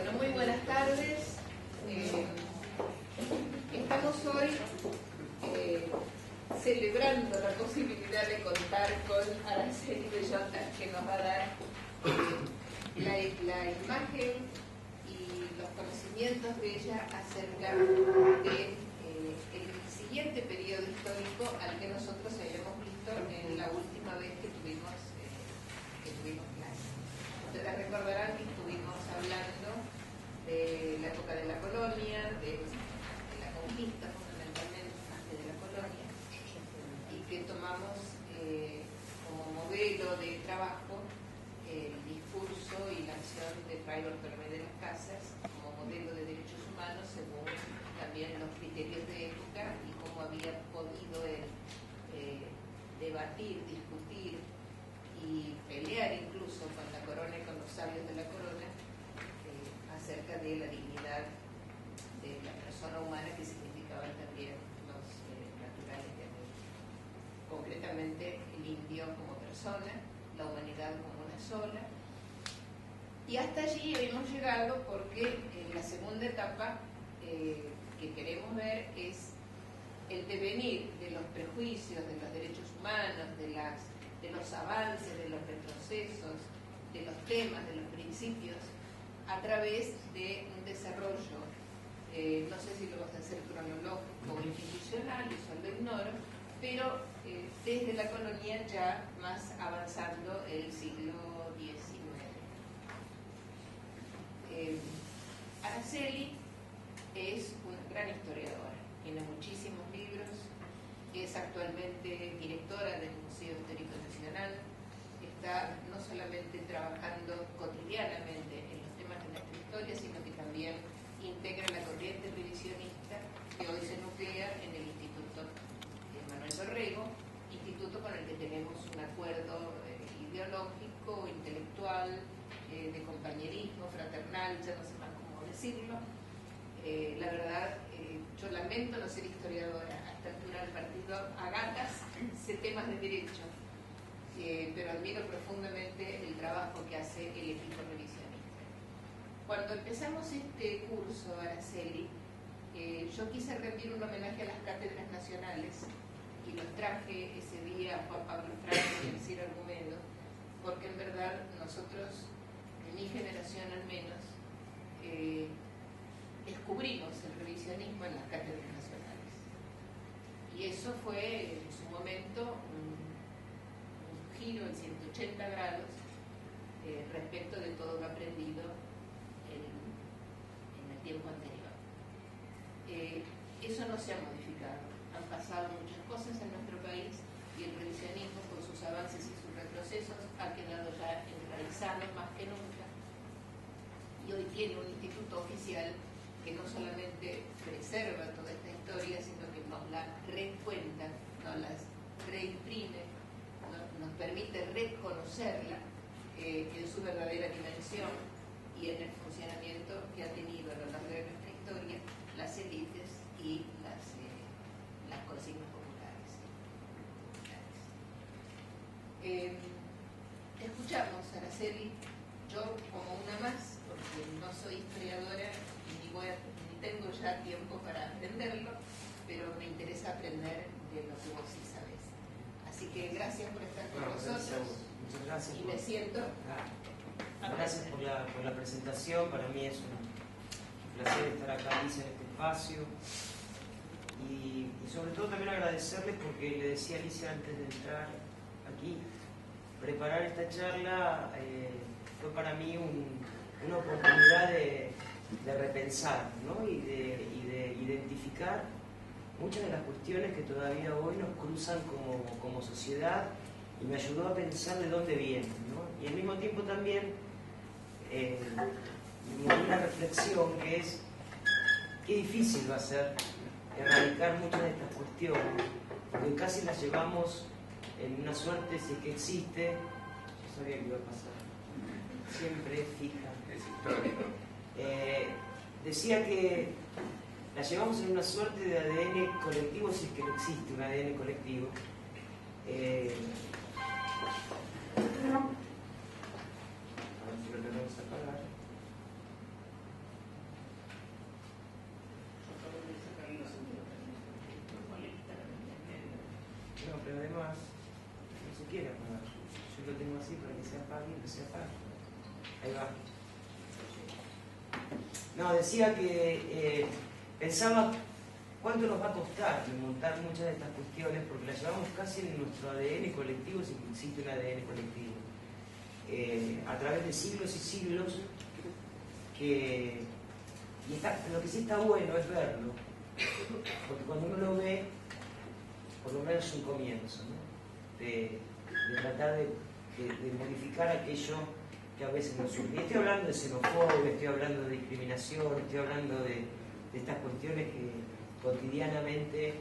Bueno, muy buenas tardes. Estamos hoy celebrando la posibilidad de contar con Araceli Bellota, que nos va a dar la imagen y los conocimientos de ella acerca de el siguiente periodo histórico al que nosotros habíamos visto en la última vez que tuvimos clase. Ustedes recordarán que estuvimos hablando de la época de la colonia, de la conquista fundamentalmente antes de la colonia, y que tomamos como modelo de trabajo el discurso y la acción de Fray Bartolomé de las Casas como modelo de derechos humanos según también los criterios de época y cómo había podido él debatir, discutir y pelear incluso con la corona y con los sabios de la corona acerca de la dignidad de la persona humana, que significaban también los naturales de América. Concretamente el indio como persona, la humanidad como una sola. Y hasta allí hemos llegado porque la segunda etapa que queremos ver es el devenir de los prejuicios, de los derechos humanos, de los avances, de los retrocesos, de los temas, de los principios, a través de un desarrollo, no sé si lo vas a hacer cronológico o institucional, eso lo ignoro, pero desde la colonia ya más avanzando el siglo XIX. Araceli es una gran historiadora, tiene muchísimos libros, es actualmente directora del Museo Histórico Nacional, está no solamente trabajando cotidianamente en los temas de nuestra historia, sino que también integra la corriente revisionista que hoy se nuclea en el Instituto Manuel Dorrego, instituto con el que tenemos un acuerdo ideológico, intelectual, de compañerismo, fraternal, ya no sé más cómo decirlo. La verdad, yo lamento no ser historiadora, a esta altura del partido a gatas sé temas de derecho, pero admiro profundamente el trabajo que hace el equipo revisionista. Cuando empezamos este curso, Araceli, yo quise rendir un homenaje a las cátedras nacionales y los traje ese día a Juan Pablo Franco y a Ciro Argumedo, porque en verdad nosotros, de mi generación al menos, descubrimos el revisionismo en las cátedras nacionales. Y eso fue en su momento un giro en 180 grados respecto de todo lo aprendido en el tiempo anterior. Eso no se ha modificado. Han pasado muchas cosas en nuestro país y el revisionismo, con sus avances y sus retrocesos, ha quedado ya enraizado más que nunca. Y hoy tiene un instituto oficial que no solamente preserva toda esta historia, sino que nos la recuenta, nos la reimprime, nos permite reconocerla en su verdadera dimensión y en el funcionamiento que ha tenido a lo largo de nuestra historia las élites y las consignas populares. Escuchamos, Araceli, yo como una más, porque no soy historiadora ni tengo ya tiempo para aprenderlo, pero me interesa aprender de lo que vos sí sabés. Así que gracias por estar con nosotros. Muchas gracias. Y me siento. Gracias por la presentación. Para mí es un placer estar acá, Alicia, en este espacio. Y sobre todo también agradecerle porque le decía a Alicia antes de entrar aquí, preparar esta charla fue para mí una oportunidad de repensar, ¿no? y de identificar muchas de las cuestiones que todavía hoy nos cruzan como sociedad, y me ayudó a pensar de dónde vienen, ¿no? Y al mismo tiempo también una reflexión que es qué difícil va a ser erradicar muchas de estas cuestiones, porque casi las llevamos en una suerte, si es que existe, yo sabía que iba a pasar, siempre fija. Es histórico. Decía que la llevamos en una suerte de ADN colectivo, si es que no existe un ADN colectivo. A ver si lo tenemos a apagar. No, pero además no se quiere apagar. Yo lo tengo así para que se apague y que se apague. Ahí va. No, decía que pensaba cuánto nos va a costar desmontar muchas de estas cuestiones, porque las llevamos casi en nuestro ADN colectivo, si existe un ADN colectivo, a través de siglos y siglos, lo que sí está bueno es verlo, porque cuando uno lo ve, por lo menos es un comienzo, ¿no? de tratar de modificar aquello que a veces nos surge. Y estoy hablando de xenofobia, estoy hablando de discriminación, estoy hablando de estas cuestiones que cotidianamente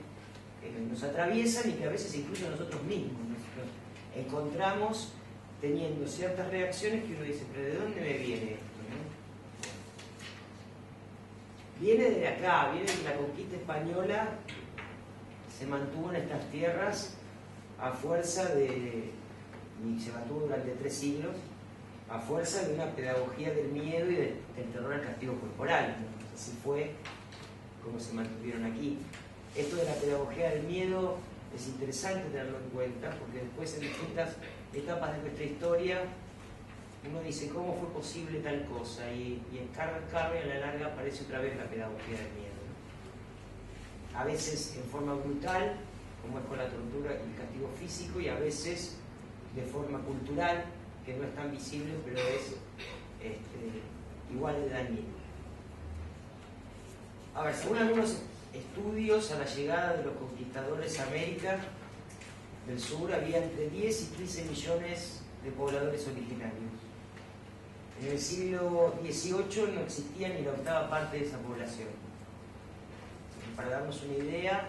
nos atraviesan y que a veces incluso nosotros mismos nos encontramos teniendo ciertas reacciones que uno dice, pero ¿de dónde me viene esto? ¿No? Viene de acá, viene de la conquista española, se mantuvo en estas tierras a fuerza de, y se mantuvo durante 3 siglos, a fuerza de una pedagogía del miedo y del terror al castigo corporal, ¿no? Así fue como se mantuvieron aquí. Esto de la pedagogía del miedo es interesante tenerlo en cuenta, porque después en distintas etapas de nuestra historia uno dice, ¿cómo fue posible tal cosa? Y escarba y a la larga aparece otra vez la pedagogía del miedo, ¿no? A veces en forma brutal, como es con la tortura y el castigo físico, y a veces de forma cultural, que no es tan visible, pero es igual de dañino. A ver, según algunos estudios, a la llegada de los conquistadores a América del Sur había entre 10 y 15 millones de pobladores originarios. En el siglo XVIII no existía ni la 8ª parte de esa población. Para darnos una idea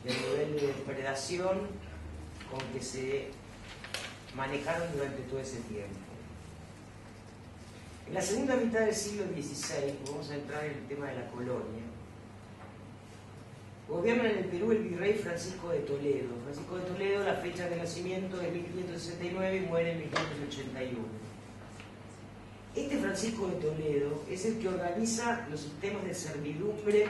del nivel de depredación con que se manejaron durante todo ese tiempo. En la segunda mitad del siglo XVI, vamos a entrar en el tema de la colonia, gobierna en el Perú el virrey Francisco de Toledo. Francisco de Toledo, la fecha de nacimiento es 1569 y muere en 1581. Este Francisco de Toledo es el que organiza los sistemas de servidumbre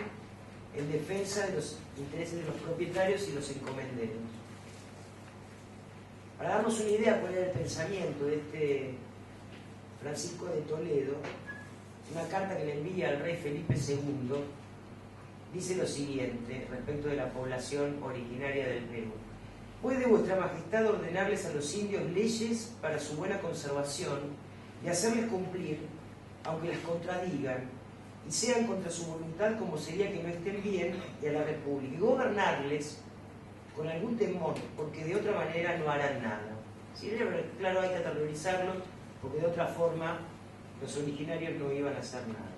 en defensa de los intereses de los propietarios y los encomenderos. Para darnos una idea cuál era el pensamiento de este Francisco de Toledo, una carta que le envía al rey Felipe II dice lo siguiente respecto de la población originaria del Perú. ¿Puede vuestra majestad ordenarles a los indios leyes para su buena conservación y hacerles cumplir, aunque las contradigan, y sean contra su voluntad como sería que no estén bien, y a la república, y gobernarles con algún temor, porque de otra manera no harán nada? ¿Sí? Claro, hay que aterrorizarlos, porque de otra forma los originarios no iban a hacer nada.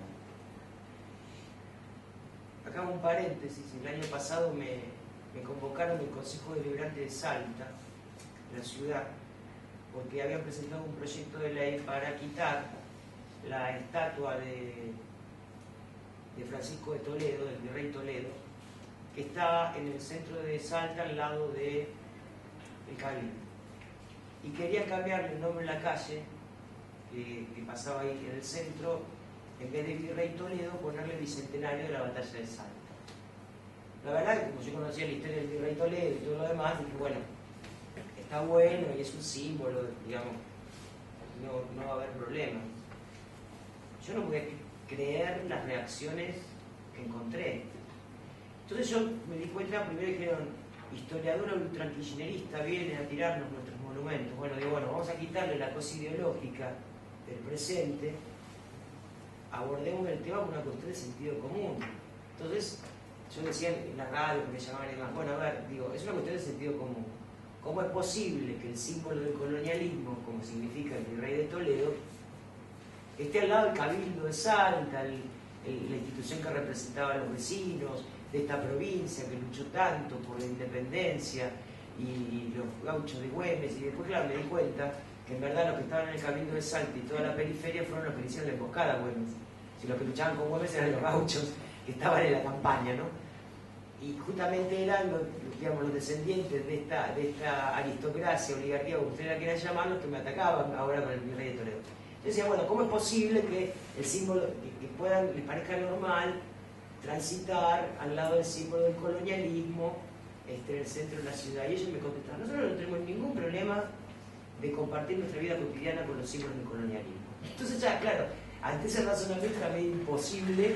Acá un paréntesis, el año pasado me convocaron del Consejo Deliberante de Salta, la ciudad, porque habían presentado un proyecto de ley para quitar la estatua de Francisco de Toledo, del virrey Toledo, que está en el centro de Salta al lado del Cabildo. Y querían cambiarle el nombre de la calle que pasaba ahí en el centro, en vez de Virrey Toledo, ponerle Bicentenario de la Batalla de Salta. La verdad que como yo conocía la historia del Virrey Toledo y todo lo demás, dije, bueno, está bueno y es un símbolo, digamos, no va a haber problema. Yo no podía creer las reacciones que encontré. Entonces yo me di cuenta, primero dijeron, historiadora ultrakirchnerista viene a tirarnos nuestros monumentos. Bueno, digo, bueno, vamos a quitarle la cosa ideológica del presente, abordemos el tema con una cuestión de sentido común. Entonces, yo decía en la radio, que me llamaban y demás, bueno, a ver, digo, es una cuestión de sentido común. ¿Cómo es posible que el símbolo del colonialismo, como significa el virrey de Toledo, esté al lado del Cabildo de Salta, la institución que representaba a los vecinos de esta provincia, que luchó tanto por la independencia, y los gauchos de Güemes? Y después, claro, me di cuenta que en verdad los que estaban en el Cabildo de Salta y toda la periferia fueron los que le hicieron la emboscada a Güemes. Si los que luchaban con Güemes eran los gauchos que estaban en la campaña, ¿no? Y justamente eran los descendientes de esta aristocracia, oligarquía, como ustedes la quieran llamar, los que me atacaban ahora con el virrey de Toledo. Yo decía, bueno, ¿cómo es posible que el símbolo, que les parezca normal transitar al lado del símbolo del colonialismo en el centro de la ciudad. Y ellos me contestaron, nosotros no tenemos ningún problema de compartir nuestra vida cotidiana con los símbolos del colonialismo. Entonces ya, claro, ante ese razonamiento era medio imposible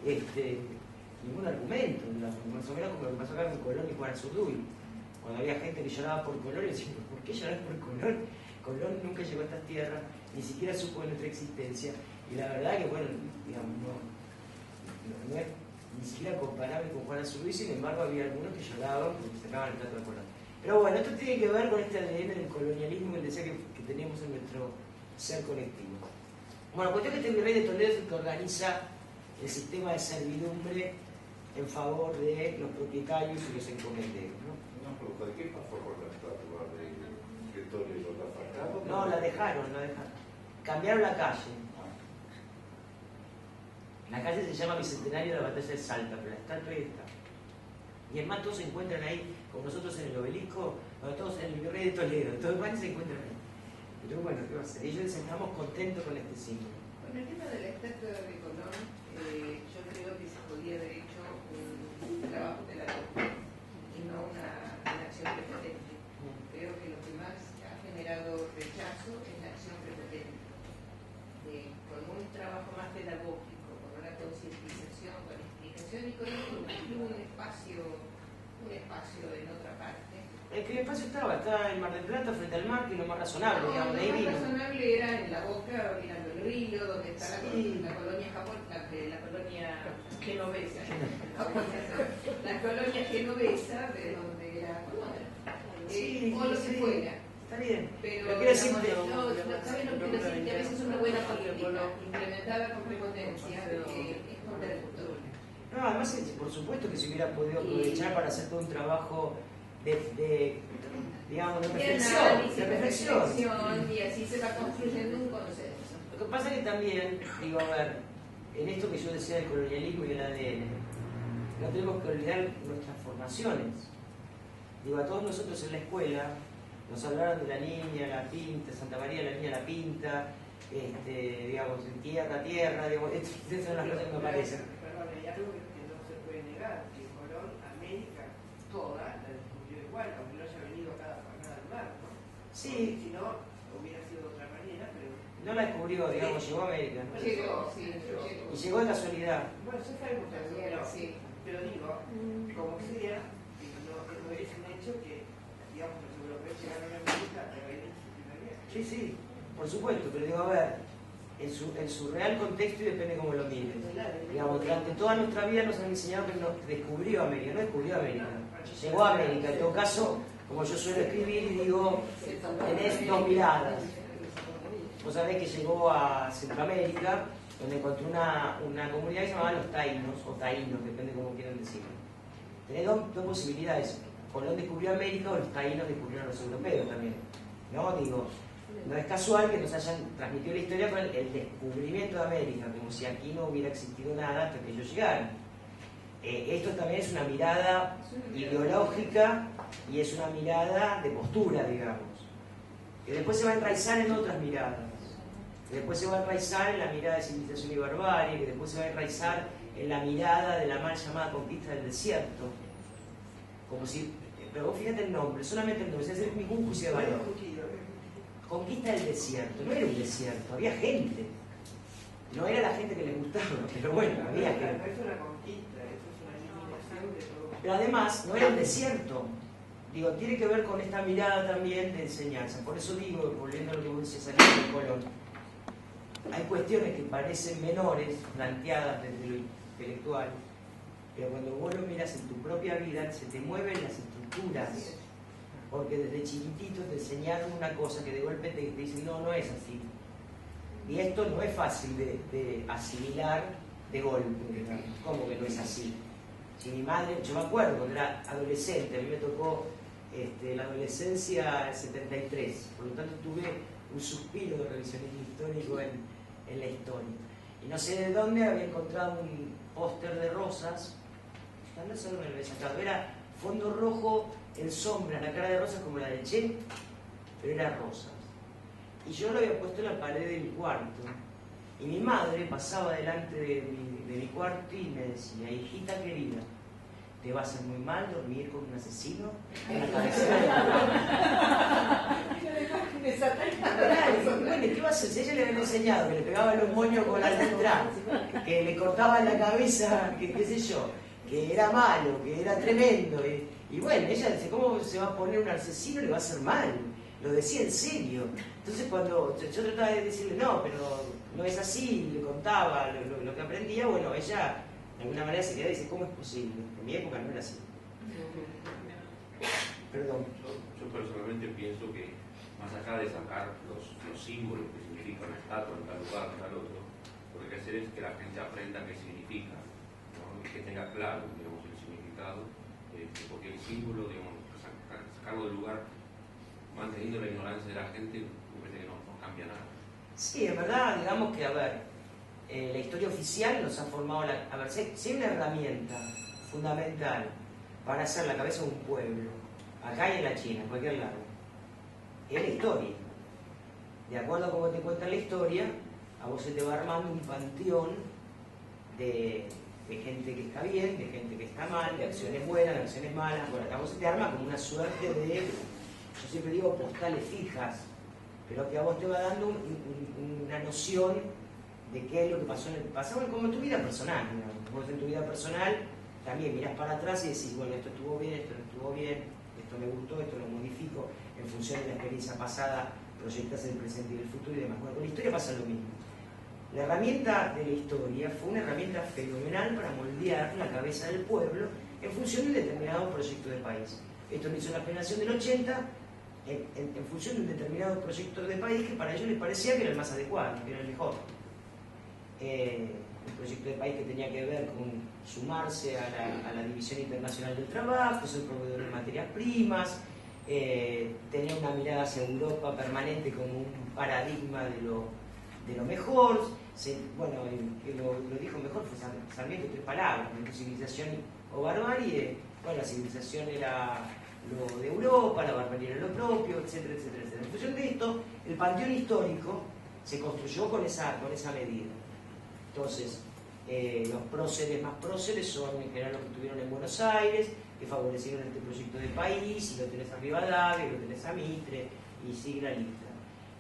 ningún argumento, más o menos como lo que pasó acá con Colón y Juan Azurduy. Cuando había gente que lloraba por Colón, y decían, ¿por qué llorar por Colón? Colón nunca llegó a estas tierras, ni siquiera supo de nuestra existencia. Y la verdad que, bueno, digamos, no es ni siquiera comparable con Juan Azurduy, sin embargo había algunos que lloraban porque sacaban el trato de Colón. Pero bueno, esto tiene que ver con este ADN del colonialismo que decía que tenemos en nuestro ser colectivo. Bueno, cuestión que este virrey de Toledo es el que organiza el sistema de servidumbre en favor de los propietarios y los encomenderos, ¿no? ¿Qué pasó con la estatua de Toledo? ¿La sacaron? No, la dejaron. Cambiaron la calle. La calle se llama Bicentenario de la Batalla de Salta, pero la estatua ahí está. Y además todos se encuentran ahí, como nosotros en el obelisco, todos en el virrey de Toledo, todos van y se encuentran ahí. Pero bueno, ¿qué va a ser? Ellos estamos contentos con este símbolo. Con el tema de la estatua de Colón, yo creo que se podía haber hecho un trabajo pedagógico y no una acción prepotente. Creo que lo que más ha generado rechazo es la acción prepotente. Con un trabajo más pedagógico, con una concientización, con explicación y con un espacio en otra parte. Es que el espacio estaba en Mar del Plata, frente al mar, que es lo más razonable, digamos, de ahí Lo vino. más razonable era en la Boca, mirando el río, donde está la colonia japonesa, la colonia genovesa. La colonia genovesa, de donde era o lo que fuera. Está bien. Pero quiero decirte, ¿saben lo que quiero decirte? A veces una buena política, implementada con prepotencia, es contra el futuro. No, además, por supuesto que se hubiera podido aprovechar para hacer todo un trabajo digamos, de reflexión. Y así se va construyendo un consenso. Lo que pasa es que también, digo, a ver, en esto que yo decía del colonialismo y el ADN, no tenemos que olvidar nuestras formaciones. Digo, a todos nosotros en la escuela nos hablaron de la niña, la pinta, Santa María, la niña, la pinta, digamos, en tierra, digamos, estas son las cosas que me parecen. Perdón, hay algo que no se puede negar, que Colón, América, toda, la descubrió igual, aunque no haya venido a cada lugar, ¿no? Sí. Si no, hubiera sido de otra manera, pero... No la descubrió, digamos, llegó a América. ¿No? Llegó. Y llegó de casualidad. Bueno, eso sabemos también, Sí. pero digo, como sea, no es un hecho que, digamos, los europeos llegaron a América a raíz de su primera guerra. Sí, por supuesto, pero digo, a ver, en su real contexto y depende cómo lo mires. Digamos, durante toda nuestra vida nos han enseñado que nos descubrió América, no descubrió América, llegó a América. En todo caso, como yo suelo escribir y digo, tenés dos miradas. Vos sabés que llegó a Centroamérica, donde encontró una comunidad que se llamaba los taínos, o taínos, depende cómo quieran decirlo. Tenés dos posibilidades. Colón descubrió América o los taínos descubrieron a los europeos también. No, digo, no es casual que nos hayan transmitido la historia con el descubrimiento de América, como si aquí no hubiera existido nada hasta que ellos llegaran. Esto también es una mirada ideológica y es una mirada de postura, digamos, que después se va a enraizar en otras miradas, que después se va a enraizar en la mirada de civilización y barbarie, que después se va a enraizar en la mirada de la mal llamada conquista del desierto, como si, pero vos fíjate el nombre, solamente el nombre, sin hacer ningún juicio de valor. Conquista del desierto, no era un desierto, había gente. No era la gente que les gustaba, pero bueno, había gente. No es una conquista, eso es una eliminación de todo. Pero además, no era un desierto. Digo, tiene que ver con esta mirada también de enseñanza. Por eso digo, volviendo a lo que vos decías aquí de Colón, hay cuestiones que parecen menores, planteadas desde lo intelectual, pero cuando vos lo miras en tu propia vida, se te mueven las estructuras. Porque desde chiquitito te enseñaron una cosa que de golpe te dicen, no es así. Y esto no es fácil de asimilar de golpe. ¿Cómo que no es así? Si mi madre, yo me acuerdo cuando era adolescente, a mí me tocó la adolescencia del 73, por lo tanto tuve un suspiro de revisionismo histórico en la historia. Y no sé de dónde había encontrado un póster de rosas, no sé dónde lo había sacado, era fondo rojo en sombra, la cara de rosas como la de Che, pero era rosas. Y yo lo había puesto en la pared de mi cuarto. Y mi madre pasaba delante de mi cuarto y me decía, hijita querida, te va a hacer muy mal dormir con un asesino en la cabecera de la Bueno, ¿qué va a hacer? Si ella le había enseñado que le pegaba los moños con la letra, que le cortaba la cabeza, que qué sé yo, que era malo, que era tremendo. Y bueno, ella dice, ¿cómo se va a poner un asesino? Le va a hacer mal. Lo decía en serio. Entonces cuando yo trataba de decirle, no, pero no es así, le contaba lo que aprendía, bueno, ella de alguna manera se queda y dice, ¿cómo es posible? En mi época no era así. Perdón. Yo personalmente pienso que más allá de sacar los símbolos que significa una estatua en tal lugar, en tal otro, lo que hay que hacer es que la gente aprenda qué significa, ¿no? Y que tenga claro, digamos, el significado, porque el símbolo, digamos, sacarlo del lugar, manteniendo la ignorancia de la gente, me parece que no cambia nada. Sí, en verdad, digamos que, a ver, la historia oficial nos ha formado, a ver, si hay una herramienta fundamental para hacer la cabeza de un pueblo, acá y en la China, en cualquier lado, es la historia. De acuerdo a cómo te cuentan la historia, a vos se te va armando un panteón de gente que está bien, de gente que está mal, de acciones buenas, de acciones malas. Bueno, acá vos se te arma como una suerte de, yo siempre digo, postales fijas, pero que a vos te va dando una noción de qué es lo que pasó en el pasado, como en tu vida personal, digamos. Vos en tu vida personal también mirás para atrás y decís, bueno, esto estuvo bien, esto no estuvo bien, esto me gustó, esto lo modifico, en función de la experiencia pasada, proyectas el presente y el futuro y demás. Bueno, con la historia pasa lo mismo. La herramienta de la historia fue una herramienta fenomenal para moldear la cabeza del pueblo en función de un determinado proyecto de país. Esto lo hizo la generación del 80 en función de un determinado proyecto de país que para ellos les parecía que era el más adecuado, que era el mejor. Un proyecto de país que tenía que ver con sumarse a la División Internacional del Trabajo, ser proveedor de materias primas, tenía una mirada hacia Europa permanente como un paradigma de lo mejor. Bueno, el que lo dijo mejor fue Sarmiento, 3 palabras, civilización o barbarie. Bueno, la civilización era lo de Europa, la barbarie era lo propio, etcétera, etcétera, etcétera. En función de esto, el panteón histórico se construyó con esa medida. Entonces, los próceres más próceres son en general los que estuvieron en Buenos Aires, que favorecieron este proyecto de país, y lo tenés a Rivadavia, lo tenés a Mitre, y sigue la lista.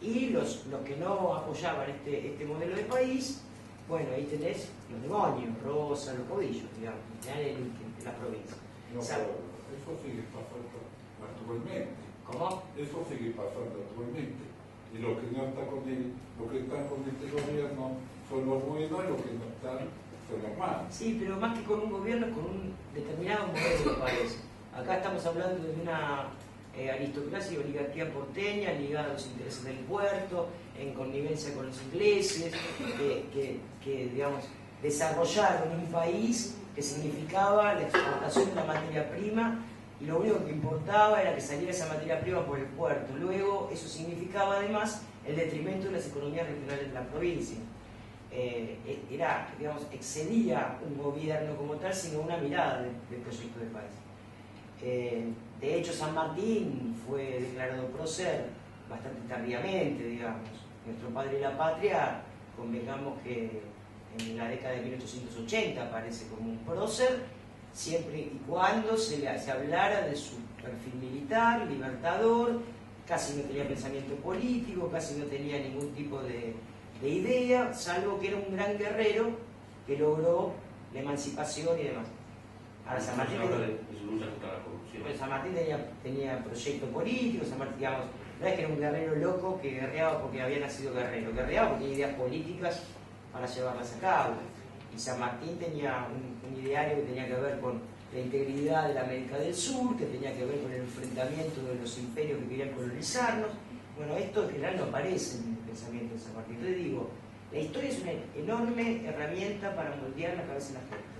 Y los que no apoyaban este modelo de país, bueno, ahí tenés los demonios, Rosa, los caudillos, digamos, en la provincia. No, eso sigue pasando actualmente. ¿Cómo? Eso sigue pasando actualmente. Y los que no están con este gobierno son los buenos, y los que no están son los malos. Sí, pero más que con un gobierno, con un determinado modelo de país. Acá estamos hablando de una aristocracia y oligarquía porteña ligada a los intereses del puerto, en connivencia con los ingleses, que digamos, desarrollaron un país que significaba la exportación de la materia prima, y lo único que importaba era que saliera esa materia prima por el puerto. Luego eso significaba además el detrimento de las economías regionales de la provincia. Digamos, excedía un gobierno como tal, sino una mirada del proyecto de país. De hecho, San Martín fue declarado prócer bastante tardíamente, digamos. Nuestro padre de la patria, convengamos que en la década de 1880 aparece como un prócer, siempre y cuando se hablara de su perfil militar, libertador, casi no tenía pensamiento político, casi no tenía ningún tipo de idea, salvo que era un gran guerrero que logró la emancipación y demás. Ahora, San Martín tenía proyecto político, San Martín, digamos, no es que era un guerrero loco que guerreaba porque había nacido guerrero, guerreaba porque tenía ideas políticas para llevarlas a cabo. Y San Martín tenía un ideario que tenía que ver con la integridad de la América del Sur, que tenía que ver con el enfrentamiento de los imperios que querían colonizarnos. Bueno, esto en general no aparece en el pensamiento de San Martín. Entonces digo, la historia es una enorme herramienta para moldear la cabeza de la gente.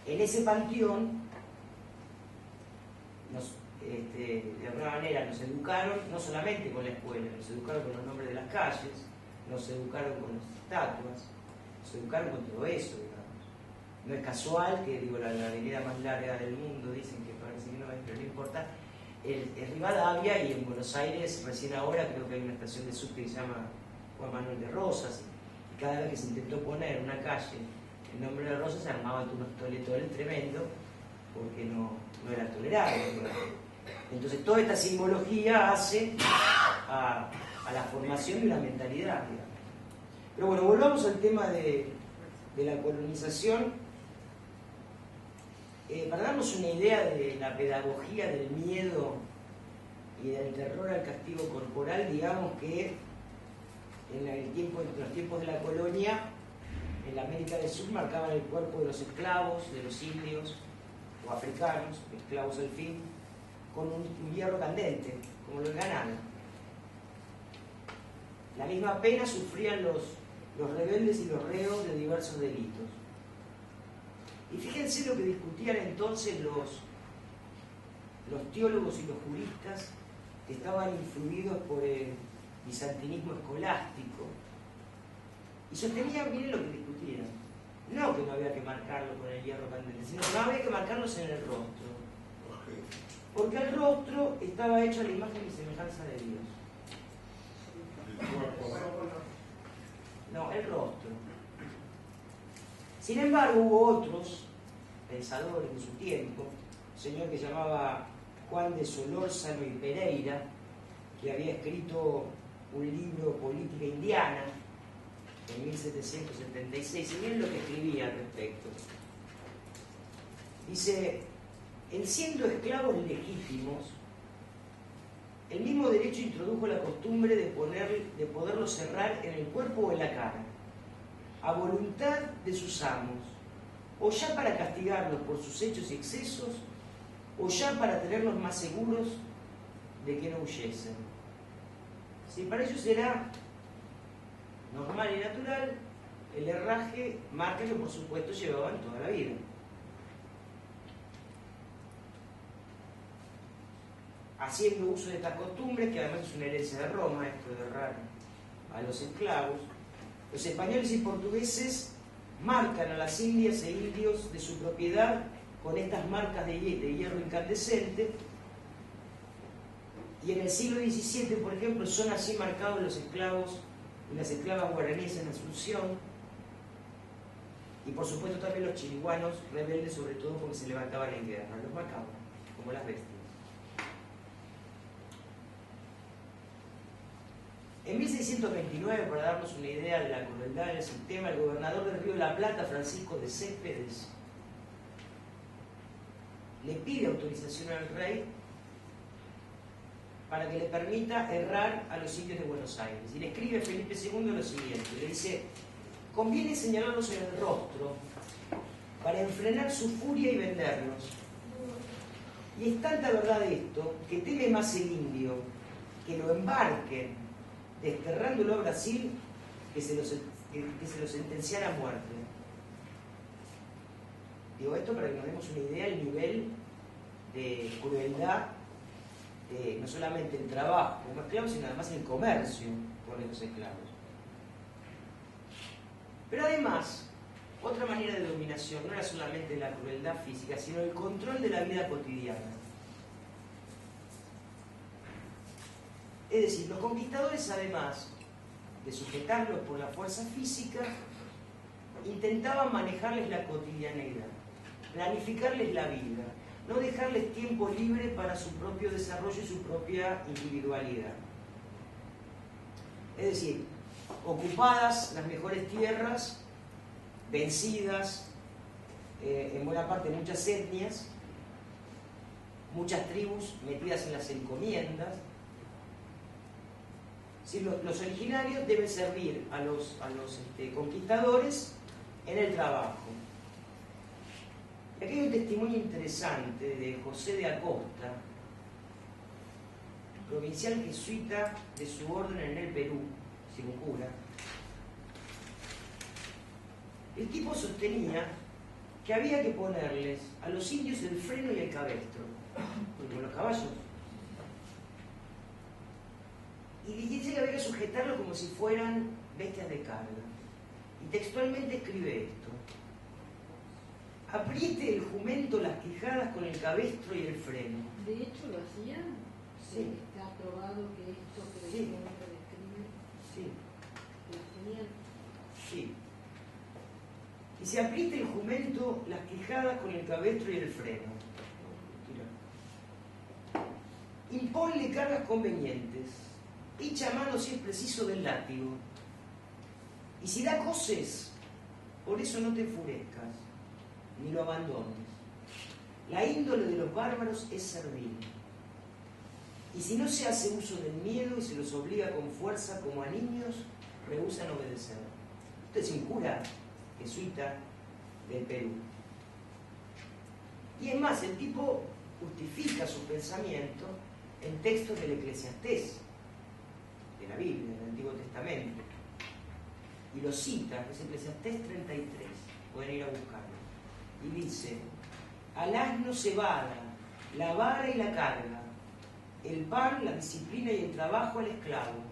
En ese panteón, de alguna manera nos educaron, no solamente con la escuela, nos educaron con los nombres de las calles, nos educaron con las estatuas, nos educaron con todo eso, digamos. No es casual que, digo, la avenida más larga del mundo, dicen que parece que no es, pero no importa, es Rivadavia, y en Buenos Aires, recién ahora, creo que hay una estación de subte que se llama Juan Manuel de Rosas, y cada vez que se intentó poner en una calle el nombre de Rosas, se armaban unos toletoles tremendos, porque no era tolerable. Entonces toda esta simbología hace a la formación de una mentalidad, digamos. Pero bueno, volvamos al tema de la colonización. Para darnos una idea de la pedagogía del miedo y del terror al castigo corporal, digamos que en los tiempos de la colonia, en la América del Sur marcaban el cuerpo de los esclavos, de los indios o africanos, esclavos al fin, con un hierro candente, como los ganados. La misma pena sufrían los rebeldes y los reos de diversos delitos. Y fíjense lo que discutían entonces los teólogos y los juristas que estaban influidos por el bizantinismo escolástico. Y sostenían, miren lo que discutían, no que no había que marcarlo con el hierro candente, sino que no había que marcarlos en el rostro. Porque el rostro estaba hecho a la imagen y semejanza de Dios. No, el rostro. Sin embargo, hubo otros pensadores en su tiempo, un señor que llamaba Juan de Solórzano y Pereira, que había escrito un libro, Política Indiana, en 1776, y miren lo que escribía al respecto. Dice: en siendo esclavos legítimos, el mismo derecho introdujo la costumbre de poderlos cerrar en el cuerpo o en la cara, a voluntad de sus amos, o ya para castigarlos por sus hechos y excesos, o ya para tenerlos más seguros de que no huyesen. Si para ellos era normal y natural, el herraje, marca que por supuesto llevaban toda la vida. Haciendo uso de estas costumbres, que además es una herencia de Roma, esto de herrar a los esclavos, los españoles y portugueses marcan a las indias e indios de su propiedad con estas marcas de hierro incandescente, y en el siglo XVII, por ejemplo, son así marcados los esclavos y las esclavas guaraníes en Asunción, y por supuesto también los chiriguanos rebeldes, sobre todo porque se levantaban en guerra, los marcaban como las bestias. En 1629, para darnos una idea de la crueldad del sistema, el gobernador del Río de la Plata, Francisco de Céspedes, le pide autorización al rey para que le permita herrar a los indios de Buenos Aires. Y le escribe a Felipe II lo siguiente, le dice: conviene señalarlos en el rostro para enfrenar su furia y venderlos. Y es tanta verdad esto que teme más el indio que lo embarquen desterrándolo a Brasil que se lo sentenciara a muerte. Digo esto para que nos demos una idea del nivel de crueldad, no solamente el trabajo como esclavos, sino además el comercio con esos esclavos. Pero además, otra manera de dominación no era solamente la crueldad física, sino el control de la vida cotidiana. Es decir, los conquistadores, además de sujetarlos por la fuerza física, intentaban manejarles la cotidianeidad, planificarles la vida, no dejarles tiempo libre para su propio desarrollo y su propia individualidad. Es decir, ocupadas las mejores tierras, vencidas en buena parte muchas etnias, muchas tribus metidas en las encomiendas. Si los originarios deben servir a los conquistadores en el trabajo. Y aquí hay un testimonio interesante de José de Acosta, provincial jesuita de su orden en el Perú, sin cura. El tipo sostenía que había que ponerles a los indios el freno y el cabestro, como los caballos. Y dice que había que sujetarlo como si fueran bestias de carga. Y textualmente escribe esto: apriete el jumento las quijadas con el cabestro y el freno. De hecho, ¿lo hacían? Sí. Está probado que esto que Sí. describe, Sí. lo tenían. Sí. Y se apriete el jumento las quijadas con el cabestro y el freno. Imponle cargas convenientes, echa mano si es preciso del látigo, y si da coces, por eso no te enfurezcas, ni lo abandones. La índole de los bárbaros es servil, y si no se hace uso del miedo y se los obliga con fuerza como a niños, rehúsan obedecer. Esto es un cura jesuita del Perú. Y es más, el tipo justifica su pensamiento en textos del Eclesiastés, de la Biblia, del Antiguo Testamento. Y lo cita, es Eclesiastés 33, pueden ir a buscarlo. Y dice: al asno cebada, la vara y la carga, el pan, la disciplina y el trabajo al esclavo.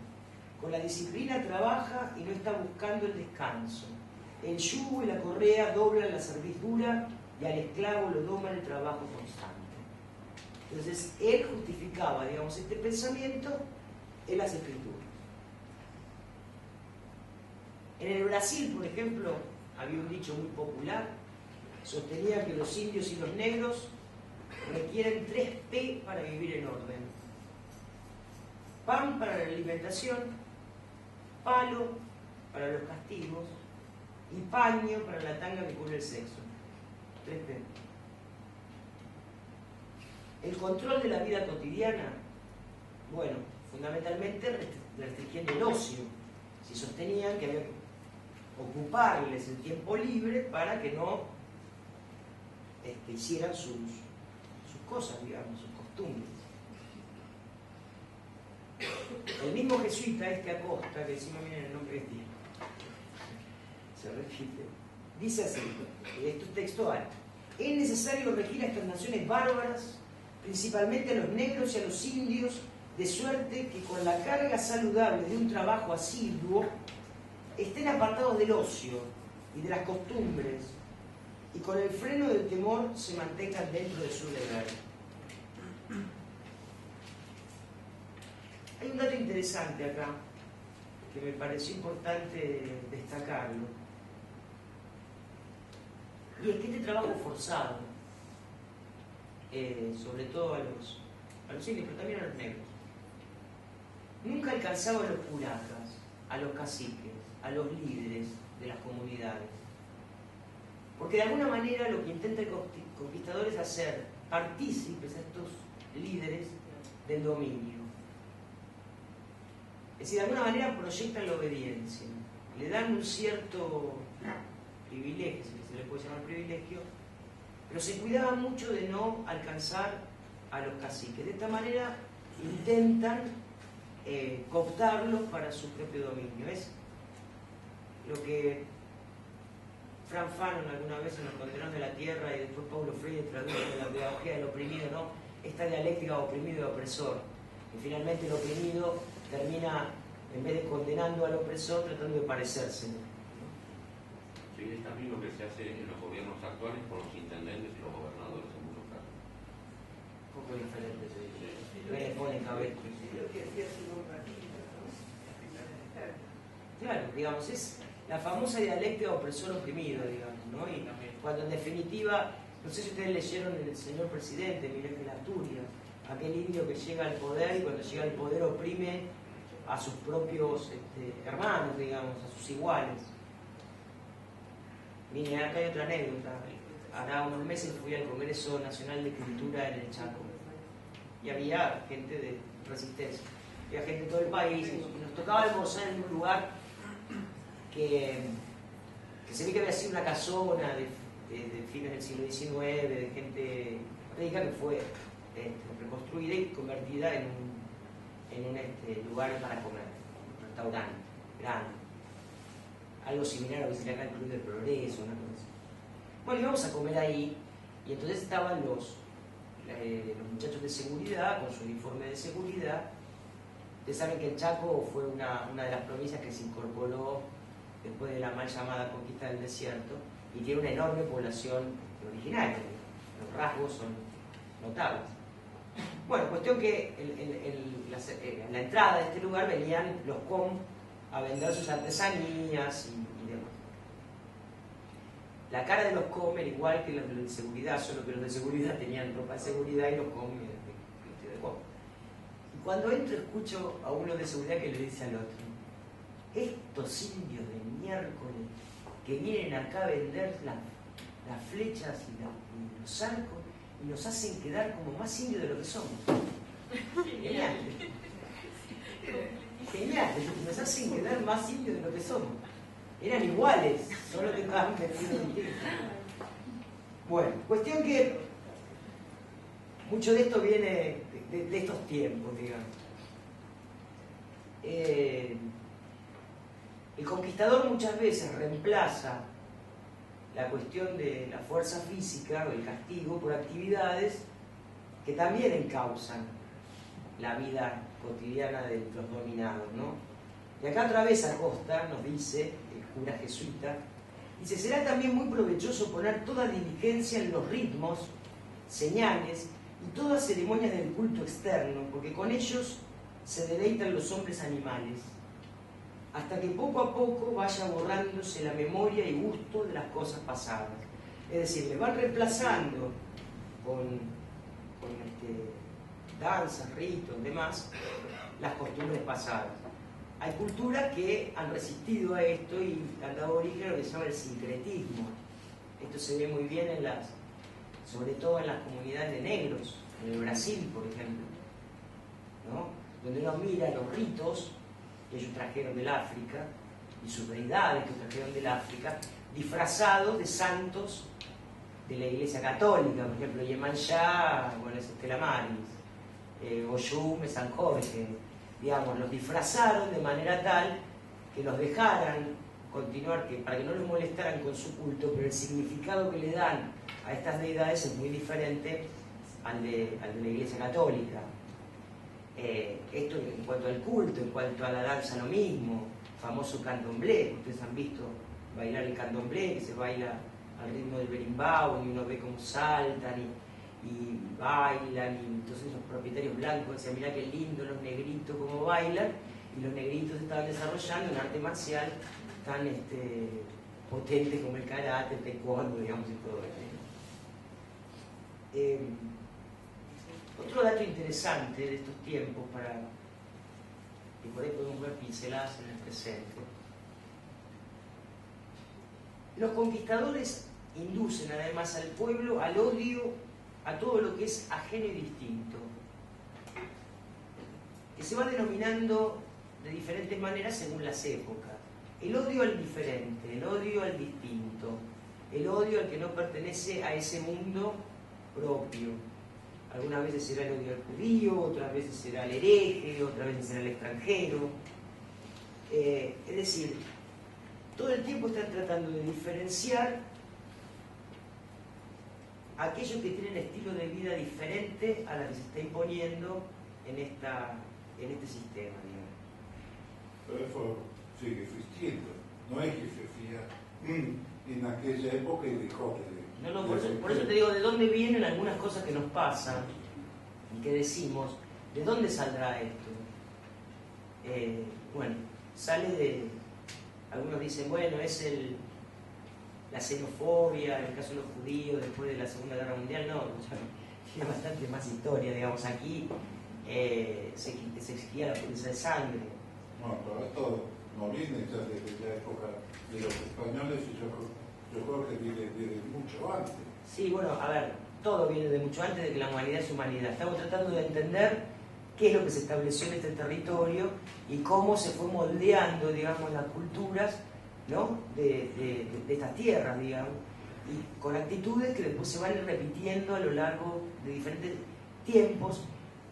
Con la disciplina trabaja y no está buscando el descanso. El yugo y la correa doblan la servidura y al esclavo lo doma el trabajo constante. Entonces, él justificaba, digamos, este pensamiento en las Escrituras. En el Brasil, por ejemplo, había un dicho muy popular, sostenía que los indios y los negros requieren 3 P para vivir en orden: pan para la alimentación, palo para los castigos y paño para la tanga que cubre el sexo. 3 P. El control de la vida cotidiana, bueno, fundamentalmente restringiendo el ocio. Si sostenían que había que ocuparles el tiempo libre para que no hicieran sus cosas, digamos, sus costumbres. El mismo jesuita, Acosta, que encima miren el nombre que tiene, se repite, dice así, esto es textual: es necesario regir a estas naciones bárbaras, principalmente a los negros y a los indios, de suerte que con la carga saludable de un trabajo asiduo estén apartados del ocio y de las costumbres, y con el freno del temor se mantengan dentro de su deber. Hay un dato interesante acá que me pareció importante destacarlo, y es que este trabajo forzado, sobre todo a los indios, pero también a los negros, nunca alcanzaba a los curacas, a los caciques, a los líderes de las comunidades. Porque de alguna manera lo que intenta el conquistador es hacer partícipes a estos líderes del dominio. Es decir, de alguna manera proyectan la obediencia, le dan un cierto privilegio, si se le puede llamar privilegio, pero se cuidaba mucho de no alcanzar a los caciques. De esta manera intentan cooptarlos para su propio dominio. Es lo que Frank Fanon alguna vez en Los Condenados de la Tierra y después Paulo Freire tradujo en la pedagogía del oprimido, ¿no? Esta dialéctica oprimido y opresor, que finalmente el oprimido termina, en vez de condenando al opresor, tratando de parecérselo. Sí, es también lo que se hace en los gobiernos actuales con los intendentes y los gobernadores en muchos casos. Un poco diferente, sí. Le ponen cabeza. Lo que hacía Simón Patino, ¿no? Claro, digamos, es la famosa dialéctica opresor-oprimido, digamos, ¿no? Y cuando en definitiva, no sé si ustedes leyeron El Señor Presidente, Miguel Ángel Asturias, aquel indio que llega al poder y cuando llega al poder oprime a sus propios hermanos, digamos, a sus iguales. Miren, acá hay otra anécdota. Hará unos meses fui al Congreso Nacional de Cultura en el Chaco y había gente de resistencia, había gente de todo el país y nos tocaba almorzar en un lugar que se ve que había sido una casona de fines del siglo XIX, de gente rica que fue reconstruida y convertida en un lugar para comer, un restaurante grande, algo similar a lo que sería acá el Club del Progreso, una cosa así. Bueno, íbamos a comer ahí y entonces estaban los muchachos de seguridad con su uniforme de seguridad. Ustedes saben que el Chaco fue una de las provincias que se incorporó después de la mal llamada conquista del desierto y tiene una enorme población originaria. Los rasgos son notables. Bueno, cuestión que en la entrada de este lugar venían los com a vender sus artesanías y demás. La cara de los com era igual que los de seguridad, solo que los de seguridad tenían ropa de seguridad y los com vestidos de com. Cuando entro escucho a uno de seguridad que le dice al otro: estos indios de miércoles que vienen acá a vender las flechas y los arcos y nos hacen quedar como más indios de lo que somos. Genial. Genial, nos hacen quedar más indios de lo que somos. Eran iguales, solo que estaban vestidos distintos. Bueno, cuestión que mucho de esto viene de estos tiempos, digamos. El conquistador muchas veces reemplaza la cuestión de la fuerza física o el castigo por actividades que también encausan la vida cotidiana de los dominados, ¿no? Y acá otra vez Acosta nos dice, el cura jesuita, dice: será también muy provechoso poner toda diligencia en los ritmos, señales y todas ceremonias del culto externo, porque con ellos se deleitan los hombres animales, hasta que poco a poco vaya borrándose la memoria y gusto de las cosas pasadas. Es decir, le van reemplazando con danzas, ritos, demás, las costumbres pasadas. Hay culturas que han resistido a esto y han dado origen a lo que se llama el sincretismo. Esto se ve muy bien sobre todo en las comunidades de negros, en el Brasil, por ejemplo, ¿no? Donde uno mira los ritos que ellos trajeron del África y sus deidades que trajeron del África, disfrazados de santos de la Iglesia Católica. Por ejemplo, Yemanjá, bueno, es Estela Maris, Oyum es San Jorge. Digamos, los disfrazaron de manera tal que los dejaran continuar, para que no los molestaran con su culto, pero el significado que le dan a estas deidades es muy diferente al de la Iglesia Católica. Esto en cuanto al culto, en cuanto a la danza lo mismo, famoso candomblé. Ustedes han visto bailar el candomblé, que se baila al ritmo del berimbau, y uno ve cómo saltan y bailan, y entonces los propietarios blancos decían: mirá qué lindo los negritos cómo bailan, y los negritos estaban desarrollando un arte marcial tan potente como el karate, el taekwondo, digamos, y todo eso. Otro dato interesante de estos tiempos, que por ahí podemos ver pinceladas en el presente: los conquistadores inducen además al pueblo al odio a todo lo que es ajeno y distinto, que se va denominando de diferentes maneras según las épocas. El odio al diferente, el odio al distinto, el odio al que no pertenece a ese mundo propio. Algunas veces será el odio al judío, otras veces será el hereje, otras veces será el extranjero. Es decir, todo el tiempo están tratando de diferenciar a aquellos que tienen estilo de vida diferente a la que se está imponiendo en este sistema, digamos. Pero eso sigue existiendo. No es que se hacía en aquella época y dejó que... No, por eso te digo, ¿de dónde vienen algunas cosas que nos pasan y que decimos? ¿De dónde saldrá esto? Bueno, sale de... Algunos dicen, bueno, es la xenofobia, en el caso de los judíos, después de la Segunda Guerra Mundial. No, tiene bastante más historia, digamos. Aquí se exigía la pureza de sangre. No, pero esto no viene ya desde la época de los españoles, y yo creo que viene mucho antes. Sí, bueno, a ver, todo viene de mucho antes de que la humanidad es humanidad. Estamos tratando de entender qué es lo que se estableció en este territorio y cómo se fue moldeando, digamos, las culturas, ¿no?, de estas tierras, digamos, y con actitudes que después se van repitiendo a lo largo de diferentes tiempos,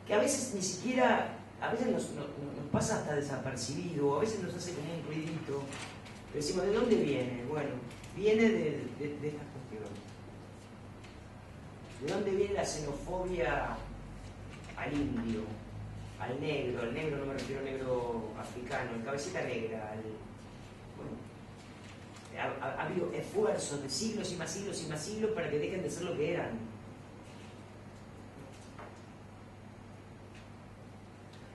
que a veces ni siquiera, a veces nos pasa hasta desapercibido, a veces nos hace como un ruidito. Pero decimos, ¿de dónde viene? Bueno, viene de estas cuestiones. ¿De dónde viene la xenofobia al indio, al negro? Al negro no me refiero al negro africano, al cabecita negra, ha habido esfuerzos de siglos y más siglos y más siglos para que dejen de ser lo que eran.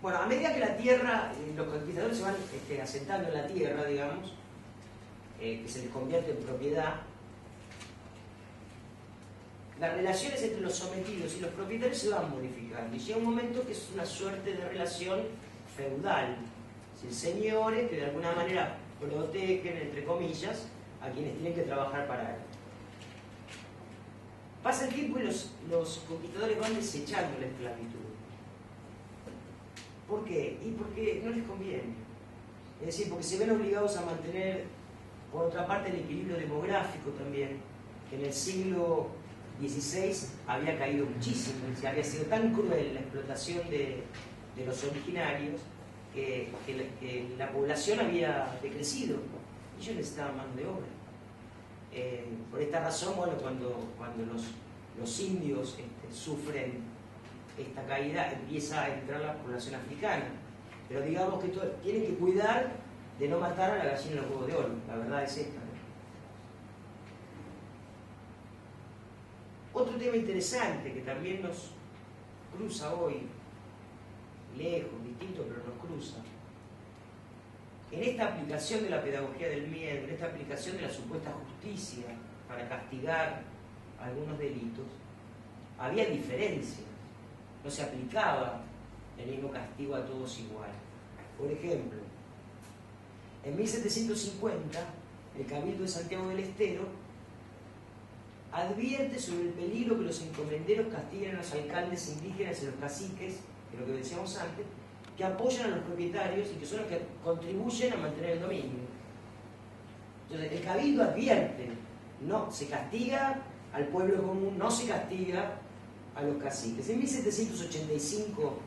Bueno, a medida que la tierra, los conquistadores se van asentando en la tierra, digamos, que se les convierte en propiedad, las relaciones entre los sometidos y los propietarios se van modificando y llega un momento que es una suerte de relación feudal. Es decir, señores que de alguna manera protegen, entre comillas, a quienes tienen que trabajar para él. Pasa el tiempo y los conquistadores van desechando la esclavitud. ¿Por qué? Y porque no les conviene. Es decir, porque se ven obligados a mantener, por otra parte, el equilibrio demográfico también, que en el siglo XVI había caído muchísimo, es decir, había sido tan cruel la explotación de los originarios que la población había decrecido y ellos necesitaban mano de obra. Por esta razón, bueno, cuando los indios sufren esta caída, empieza a entrar la población africana. Pero digamos que tienen que cuidar de no matar a la gallina en los huevos de oro. La verdad es esta, ¿no? Otro tema interesante que también nos cruza hoy, lejos, distinto, pero nos cruza. En esta aplicación de la pedagogía del miedo, en esta aplicación de la supuesta justicia para castigar algunos delitos, había diferencias. No se aplicaba el mismo castigo a todos igual. Por ejemplo, en 1750, el Cabildo de Santiago del Estero advierte sobre el peligro que los encomenderos castiguen a los alcaldes indígenas y los caciques, que es lo que decíamos antes, que apoyan a los propietarios y que son los que contribuyen a mantener el dominio. Entonces, el Cabildo advierte, no se castiga al pueblo común, no se castiga a los caciques. En 1785,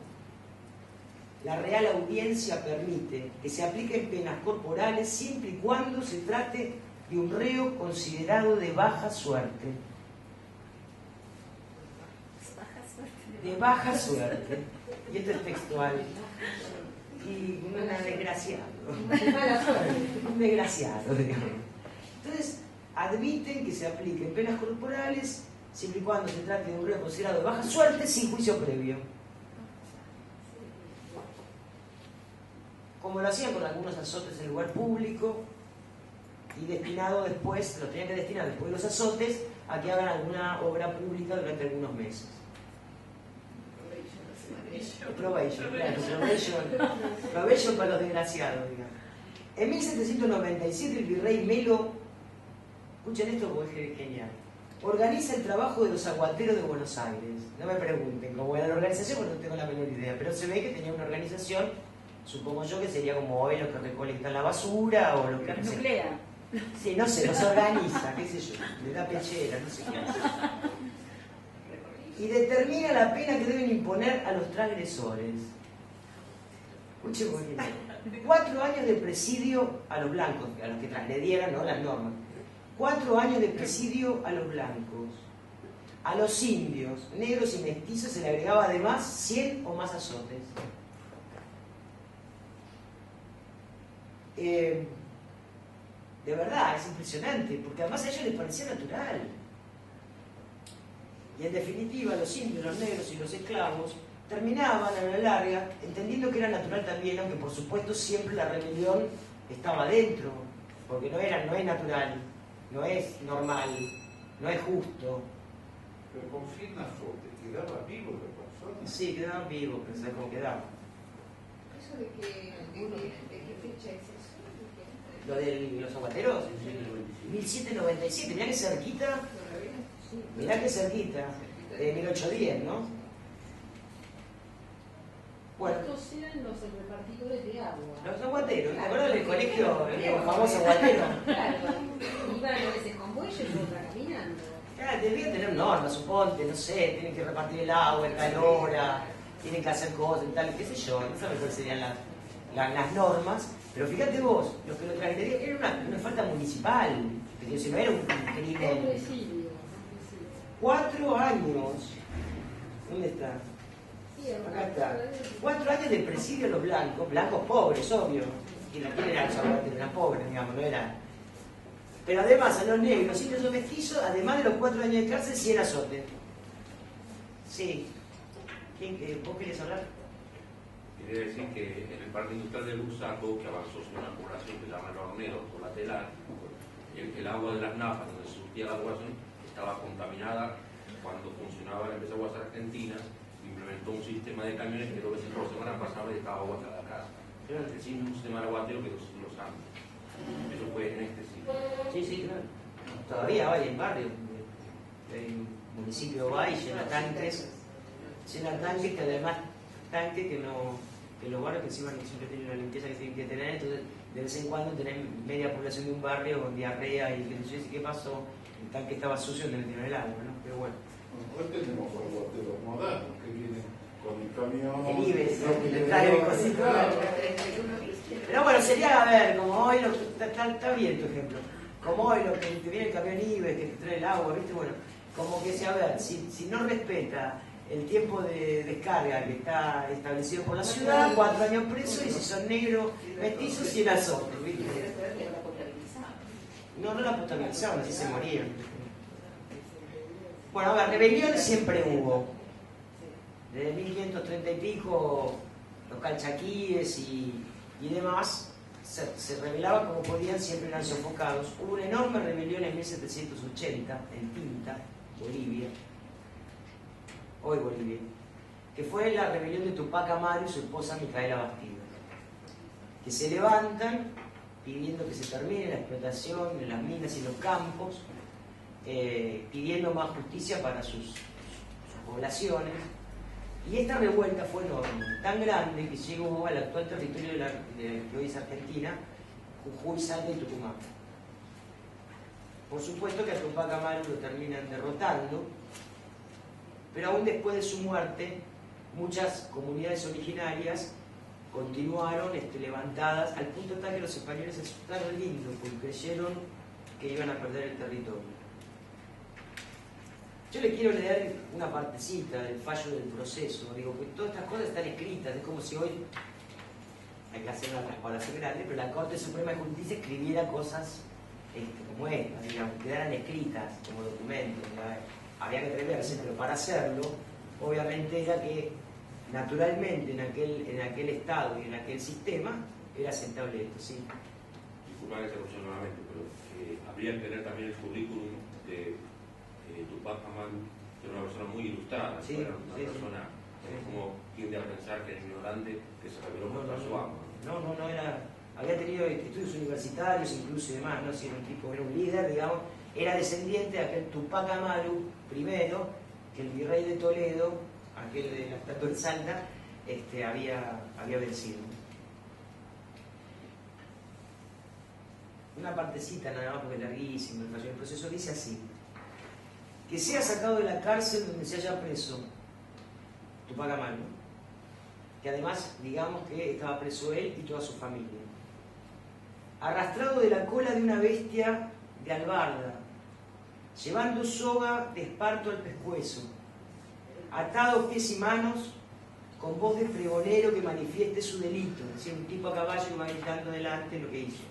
la Real Audiencia permite que se apliquen penas corporales siempre y cuando se trate de un reo considerado de baja suerte. De baja suerte. Y esto es textual. Y un desgraciado. Un desgraciado, digamos. Entonces, admiten que se apliquen penas corporales siempre y cuando se trate de un reo considerado de baja suerte sin juicio previo. Como lo hacían con algunos azotes en lugar público y destinado después, los tenían que destinar después de los azotes a que hagan alguna obra pública durante algunos meses. Probation, claro, probation para los desgraciados, digamos. En 1797 el virrey Melo, escuchen esto porque es genial, organiza el trabajo de los aguateros de Buenos Aires. No me pregunten cómo era la organización porque no tengo la menor idea, pero se ve que tenía una organización, supongo yo que sería como hoy los que recolectan la basura o lo que Los nuclea. Sí, no sé, los organiza, qué sé yo, le da pechera, no sé qué hace. Y determina la pena que deben imponer a los transgresores. Escuchen muy bien. 4 años de presidio a los blancos, a los que transgredieran, ¿no?, las normas. 4 años de presidio a los blancos. A los indios, negros y mestizos se le agregaba además 100 o más azotes. De verdad, es impresionante, porque además a ellos les parecía natural. Y en definitiva, los indios, los negros y los esclavos terminaban a la larga entendiendo que era natural también, aunque por supuesto siempre la rebelión estaba dentro, porque no es natural, no es normal, no es justo. Pero con fin azote, quedaba vivo la persona. Sí, quedaban vivos, pero ¿sabes cómo quedaban? ¿Eso de qué fecha es eso? Lo de los aguateros, 1797, mirá que cerquita, mirá que cerquita, de 1810, ¿no? Bueno, Estos eran los repartidores de agua. los aguateros, ¿te acuerdas del colegio, el famoso aguatero? Claro, iban a veces con bueyes y otra caminando. Claro, debían tener normas, suponte, no sé, tienen que repartir el agua en tal hora, tienen que hacer cosas y tal, qué sé yo, no sabes cuáles serían las normas, pero fíjate vos, lo que lo transgredían era una falta municipal, pero si no era un crimen. Presidio. 4 años, ¿dónde está? Sí, Acá está. 4 años de presidio a los blancos, blancos pobres, obvio, que la quieren eran los aguateros, eran pobres, digamos, no era. Pero además a los negros, indios o mestizos, además de los 4 años de cárcel, 100 azotes. Sí. ¿Vos querés hablar? Quería decir que en el parque industrial de Lusaco, que avanzó sobre una población que se llama el hornero colateral, el agua de las napas donde se surtía la población estaba contaminada cuando funcionaba la empresa Aguas Argentinas, implementó un sistema de camiones que 2 veces por semana pasaba y dejaba agua a cada casa. Es decir, un sistema de aguatero que nosotros lo usamos. Eso fue en este sitio. Sí, sí, claro. Todavía hay en barrio. El municipio va y llena tanques que además tanques que no, que los barrios que encima no siempre tienen la limpieza que tienen que tener, entonces de vez en cuando tenés media población de un barrio con diarrea y que no sé qué pasó, el tanque estaba sucio donde metieron el agua, ¿no? Pero bueno. Hoy tenemos aguateros modernos que vienen con el camión. El Ives, no, el que trae el llevan- cosito. La 31 viste. Pero bueno, sería, a ver, como hoy, está bien tu ejemplo, como hoy lo que te viene el camión Ives, que te trae el agua, ¿viste? Bueno, como que sea, a ver, si no respeta el tiempo de descarga que está establecido por la ciudad, 4 años preso, y si son negros, mestizos, 100 azotes, ¿viste? No la potabilizaban, así se morían. Bueno, a ver, rebeliones siempre hubo. Desde 1530 y pico, los calchaquíes y demás se rebelaban como podían, siempre eran sofocados. Hubo una enorme rebelión en 1780 en Tinta, Bolivia, hoy Bolivia, que fue la rebelión de Tupac Amaru y su esposa Micaela Bastida, que se levantan pidiendo que se termine la explotación de las minas y los campos, pidiendo más justicia para sus poblaciones. Y esta revuelta fue enorme, tan grande que llegó al actual territorio de que hoy es Argentina, Jujuy, Salta y Tucumán. Por supuesto que a Tupac Amaru lo terminan derrotando, pero aún después de su muerte, muchas comunidades originarias continuaron levantadas, al punto tal que los españoles se asustaron lindo, porque creyeron que iban a perder el territorio. Yo le quiero leer una partecita del fallo del proceso, digo que todas estas cosas están escritas, es como si hoy hay que hacer una transparación grande, pero la Corte Suprema de Justicia escribiera cosas como estas, digamos, quedaran escritas como documentos, había que atreverse, pero para hacerlo, obviamente era que naturalmente en aquel estado y en aquel sistema era aceptable esto, ¿sí? Disculpa que se escuche nuevamente, pero habría que leer también el currículum de Tupac Amaru, que era una persona muy ilustrada, Sí, era una sí, persona sí. como tiende a pensar que era ignorante, que se rebeló contra su amo. No, había tenido estudios universitarios incluso y demás, no si era un tipo, era un líder, digamos, era descendiente de aquel Tupac Amaru primero, que el virrey de Toledo, aquel de la estatua en Salta, había vencido. Una partecita nada más porque es larguísimo el fallo del proceso, dice así: que sea sacado de la cárcel donde se haya preso Tupac Amaru, que además digamos que estaba preso él y toda su familia, arrastrado de la cola de una bestia de albarda, llevando soga de esparto al pescuezo, atado pies y manos, con voz de pregonero que manifieste su delito, es decir, un tipo a caballo que va gritando delante lo que hizo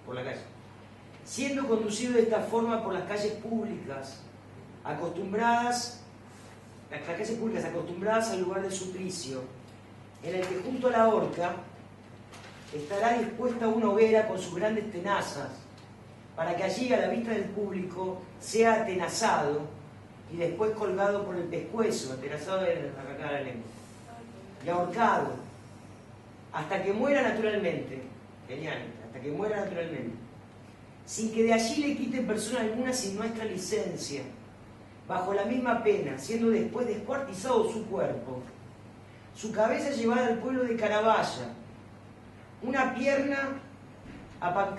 por la calle, siendo conducido de esta forma por las calles públicas acostumbradas al lugar del suplicio, en el que junto a la horca estará dispuesta una hoguera con sus grandes tenazas, para que allí a la vista del público sea atenazado y después colgado por el pescuezo, atenazado de arrancar la lengua, y ahorcado, hasta que muera naturalmente. Genial, hasta que muera naturalmente, sin que de allí le quite persona alguna sin nuestra licencia, bajo la misma pena, siendo después descuartizado su cuerpo, su cabeza llevada al pueblo de Caravalla, una pierna a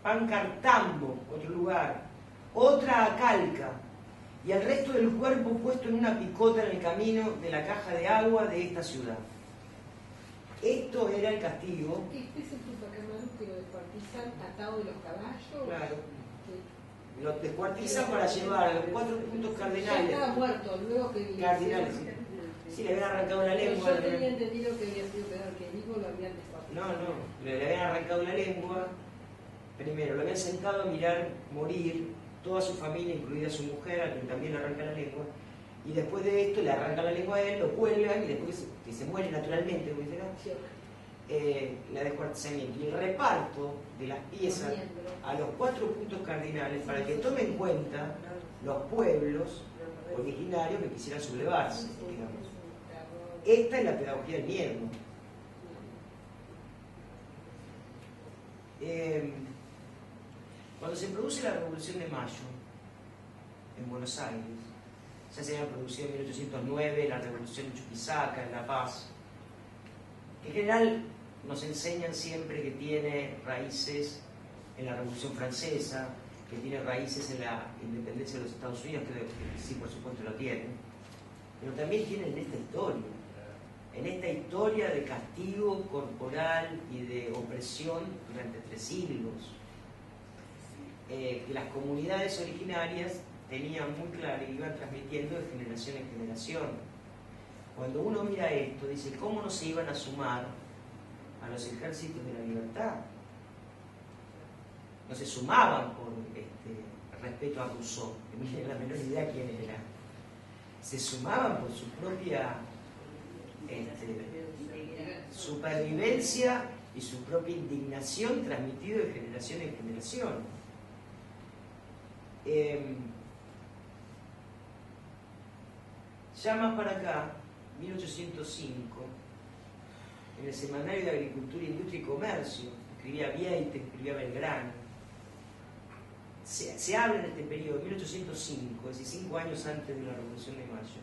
Pancartambo, otro lugar, otra a Calca, y el resto del cuerpo puesto en una picota en el camino de la caja de agua de esta ciudad. Esto era el castigo. Este es el Tupac Amaru que lo descuartizan atado de los caballos. Claro. Sí. Lo descuartizan para llevar a los 4 puntos Ya cardinales. estaba muerto, luego que... Cardinales, sí. Sí, le habían arrancado la Pero lengua. yo tenía entendido que había sido peor, que vivo lo habían descuartizado. No, le habían arrancado la lengua. Primero, lo habían sentado a mirar morir toda su familia, incluida su mujer, a quien también le arranca la lengua. Y después de esto le arrancan la lengua a él, lo cuelgan y después que se muere naturalmente, como dicen, la descuartizamiento y el reparto de las piezas a los 4 puntos cardinales para que tome en cuenta los pueblos originarios que quisieran sublevarse, digamos. Esta es la pedagogía del miedo. Cuando se produce la Revolución de Mayo en Buenos Aires, ya se había producido en 1809 la Revolución de Chuquisaca, en La Paz. En general nos enseñan siempre que tiene raíces en la Revolución Francesa, que tiene raíces en la independencia de los Estados Unidos, que sí, por supuesto lo tiene, pero también tiene en esta historia de castigo corporal y de opresión durante 3 siglos, que las comunidades originarias tenían muy claro y iban transmitiendo de generación en generación. Cuando uno mira esto, dice, ¿cómo no se iban a sumar a los ejércitos de la libertad? No se sumaban por respeto a Rousseau, que no tienen la menor idea quién era. Se sumaban por su propia supervivencia y su propia indignación transmitida de generación en generación. Ya más para acá, 1805, en el Semanario de Agricultura, Industria y Comercio, escribía Vieite, escribía Belgrano. Se habla en este periodo, 1805, es decir, 5 años antes de la Revolución de Mayo.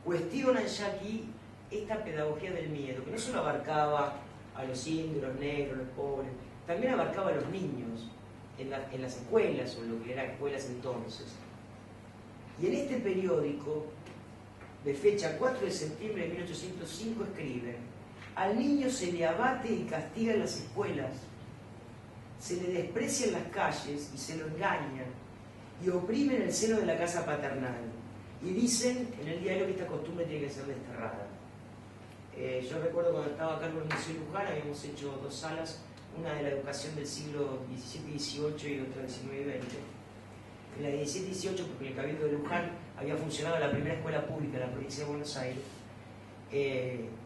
Cuestionan ya aquí esta pedagogía del miedo, que no solo abarcaba a los indios, los negros, los pobres, también abarcaba a los niños en las escuelas, o lo que eran escuelas entonces. Y en este periódico, de fecha 4 de septiembre de 1805, escriben: al niño se le abate y castiga en las escuelas, se le desprecia en las calles y se lo engaña, y oprime en el seno de la casa paternal. Y dicen en el diario que esta costumbre tiene que ser desterrada. Yo recuerdo cuando estaba acá en el Museo Luján, habíamos hecho 2 salas, una de la educación del siglo XVII y XVIII y otra del XIX y XX. En la de XVII y XVIII, porque en el Cabildo de Luján había funcionado la primera escuela pública de la provincia de Buenos Aires,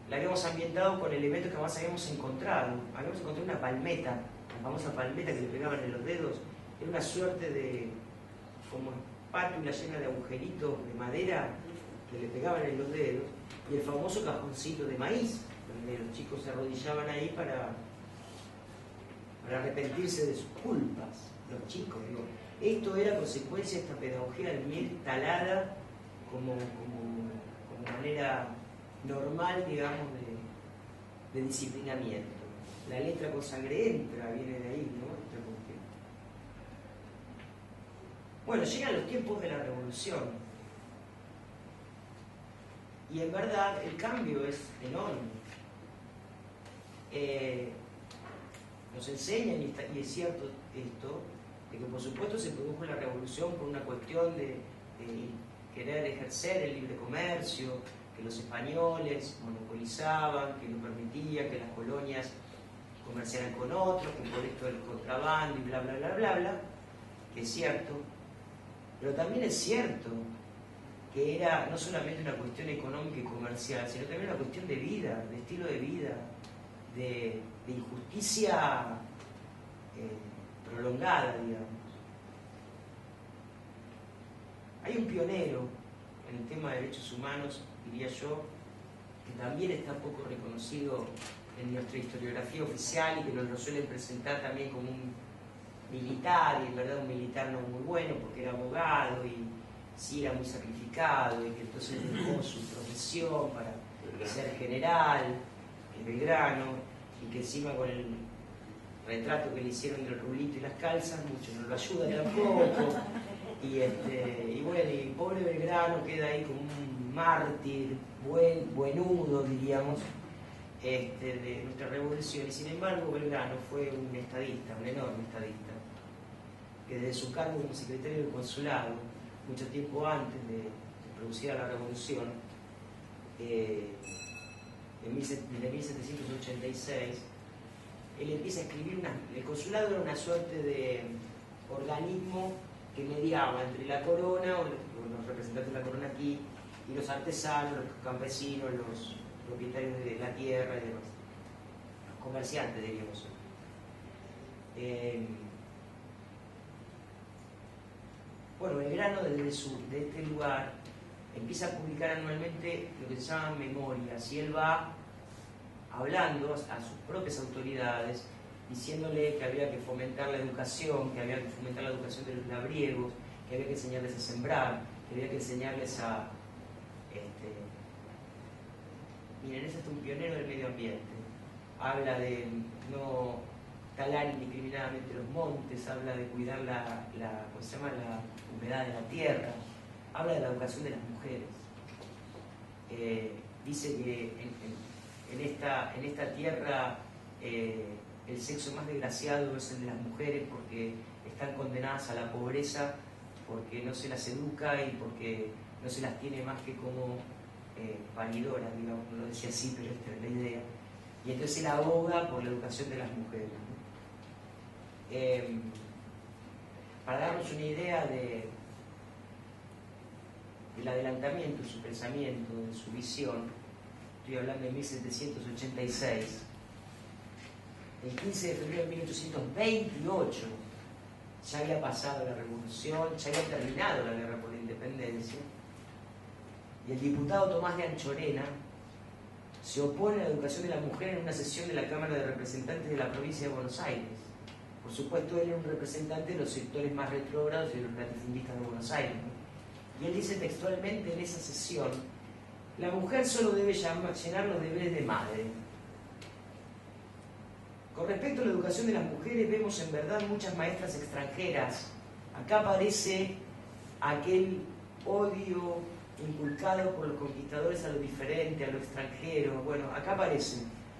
la habíamos ambientado con elementos que jamás habíamos encontrado. Habíamos encontrado una palmeta, la famosa palmeta que le pegaban en los dedos. Era una suerte de como espátula llena de agujeritos de madera que le pegaban en los dedos, y el famoso cajoncito de maíz, donde los chicos se arrodillaban ahí para arrepentirse de sus culpas. Los chicos, digo, esto era consecuencia de esta pedagogía del miedo instalada como manera normal, digamos, de disciplinamiento. La letra con sangre entra, viene de ahí, ¿no? Esta cuestión. Bueno, llegan los tiempos de la revolución. Y en verdad el cambio es enorme. Nos enseñan, y es cierto esto, de que por supuesto se produjo la revolución por una cuestión de querer ejercer el libre comercio, que los españoles monopolizaban, que lo permitían, que las colonias comerciaran con otros, que por esto del contrabando y bla bla bla bla bla, que es cierto, pero también es cierto que era no solamente una cuestión económica y comercial, sino también una cuestión de vida, de estilo de vida, de injusticia prolongada, digamos. Hay un pionero en el tema de derechos humanos, diría yo, que también está poco reconocido en nuestra historiografía oficial y que nos lo suelen presentar también como un militar, y en verdad un militar no muy bueno porque era abogado y sí era muy sacrificado, y que entonces dejó su profesión para ser general, el Belgrano, y que encima con el retrato que le hicieron del rulito y las calzas, mucho no lo ayuda tampoco. Y bueno, y pobre Belgrano queda ahí como un mártir, buenudo, diríamos, de nuestra revolución. Y sin embargo, Belgrano fue un estadista, un enorme estadista, que desde su cargo como secretario del consulado, mucho tiempo antes de producir la revolución, en 1786, él empieza a escribir el consulado era una suerte de organismo que mediaba entre la corona, o los representantes de la corona aquí, y los artesanos, los campesinos, los propietarios de la tierra y demás. comerciantes, diríamos. Bueno, Belgrano desde de este lugar empieza a publicar anualmente lo que se llaman memorias, y él va hablando a sus propias autoridades, diciéndole que había que fomentar la educación, que había que fomentar la educación de los labriegos, que había que enseñarles a sembrar, que había que enseñarles a... Miren, ese es un pionero del medio ambiente. Habla de no talar indiscriminadamente los montes, habla de cuidar ¿cómo se llama?, la humedad de la tierra, habla de la educación de las mujeres. Dice que en esta tierra el sexo más desgraciado es el de las mujeres, porque están condenadas a la pobreza, porque no se las educa y porque no se las tiene más que como paridoras, digamos, no lo decía así, pero esta es la idea. Y entonces él aboga por la educación de las mujeres, ¿no? Para darnos una idea del adelantamiento, de su pensamiento, de su visión, estoy hablando de 1786, el 15 de febrero de 1828 ya había pasado la revolución, ya había terminado la guerra por la independencia, y el diputado Tomás de Anchorena se opone a la educación de la mujer en una sesión de la Cámara de Representantes de la provincia de Buenos Aires. Por supuesto, él era un representante de los sectores más retrógrados y de los latifundistas de Buenos Aires, ¿no? Y él dice textualmente en esa sesión: la mujer solo debe llenar los deberes de madre. Con respecto a la educación de las mujeres, vemos en verdad muchas maestras extranjeras. Acá aparece aquel odio inculcado por los conquistadores a lo diferente, a lo extranjero. Bueno, acá aparece,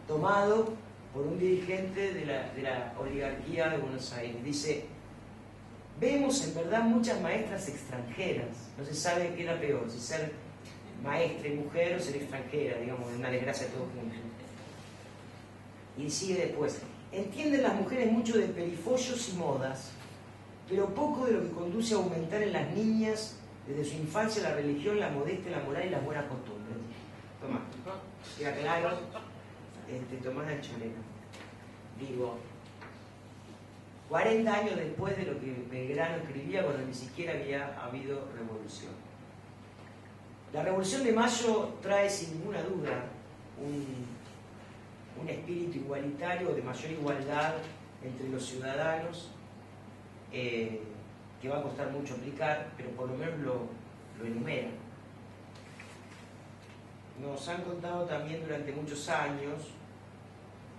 tomado por un dirigente de la oligarquía de Buenos Aires. Dice: vemos en verdad muchas maestras extranjeras. No se sabe qué era peor, si ser maestra y mujer o ser extranjera, digamos, una desgracia todos juntos. Y sigue después: entienden las mujeres mucho de perifollos y modas, pero poco de lo que conduce a aumentar en las niñas desde su infancia la religión, la modestia, la moral y las buenas costumbres. Tomás, queda claro, Tomás de Anchorena. Digo, 40 años después de lo que Belgrano escribía, cuando ni siquiera había habido revolución. La Revolución de Mayo trae sin ninguna duda un espíritu igualitario, de mayor igualdad entre los ciudadanos, que va a costar mucho aplicar, pero por lo menos lo enumera. Nos han contado también durante muchos años,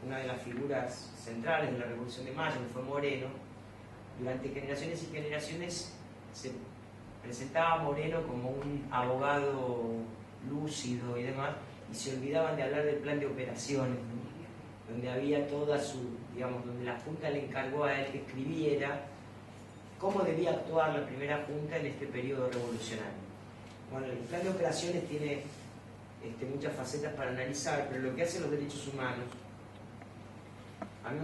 una de las figuras centrales de la Revolución de Mayo, que fue Moreno. Durante generaciones y generaciones se presentaba a Moreno como un abogado lúcido y demás, y se olvidaban de hablar del plan de operaciones, ¿no? Donde había toda donde la Junta le encargó a él que escribiera cómo debía actuar la primera Junta en este periodo revolucionario. Bueno, el plan de operaciones tiene muchas facetas para analizar, pero lo que hacen los derechos humanos, a mí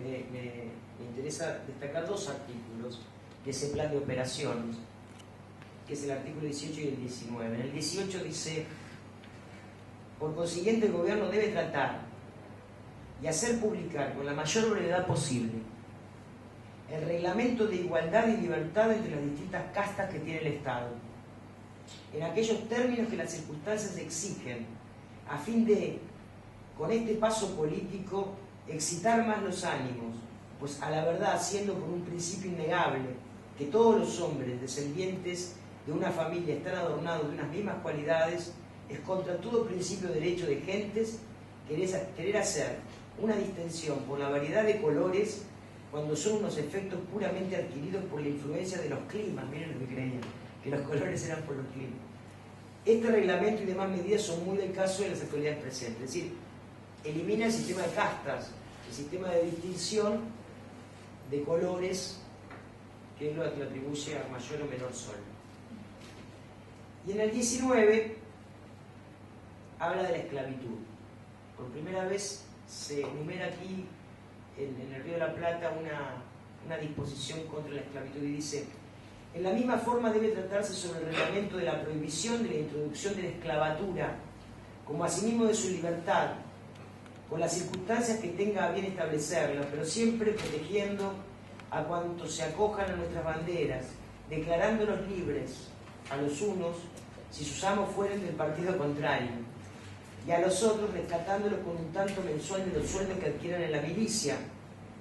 me interesa destacar dos artículos de ese plan de operaciones, que es el artículo 18 y el 19. En el 18 dice: por consiguiente, el gobierno debe tratar y hacer publicar con la mayor brevedad posible el reglamento de igualdad y libertad entre las distintas castas que tiene el Estado, en aquellos términos que las circunstancias exigen, a fin de, con este paso político, excitar más los ánimos, pues a la verdad, siendo por un principio innegable que todos los hombres descendientes de una familia están adornados de unas mismas cualidades, es contra todo principio de derecho de gentes querer hacer una distinción por la variedad de colores cuando son unos efectos puramente adquiridos por la influencia de los climas. Miren lo que creían, que los colores eran por los climas. Este reglamento y demás medidas son muy del caso de las actualidades presentes, es decir, elimina el sistema de castas, el sistema de distinción de colores, que es lo que atribuye a mayor o menor sol. Y en el 19 habla de la esclavitud. Por primera vez se enumera aquí en el Río de la Plata una disposición contra la esclavitud, y dice: en la misma forma debe tratarse sobre el reglamento de la prohibición de la introducción de la esclavatura, como asimismo de su libertad, con las circunstancias que tenga a bien establecerlas, pero siempre protegiendo a cuantos se acojan a nuestras banderas, declarándolos libres a los unos si sus amos fueren del partido contrario, y a los otros rescatándolos con un tanto mensual de los sueldos que adquieran en la milicia,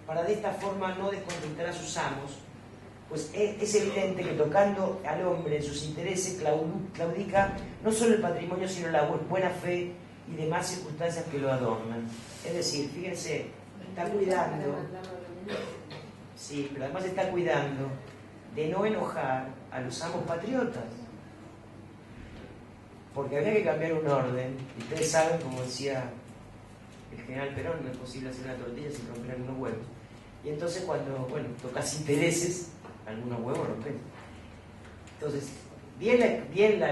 para de esta forma no descontentar a sus amos, pues es evidente que tocando al hombre en sus intereses claudica no solo el patrimonio, sino la buena fe y demás circunstancias que lo adornan. Es decir, fíjense, está cuidando, sí, pero además está cuidando de no enojar a los amos patriotas, porque habría que cambiar un orden. Y ustedes saben, como decía el general Perón, no es posible hacer una tortilla sin romper algunos huevos. Y entonces cuando, bueno, tocas intereses, algunos huevos rompen. Entonces, bien la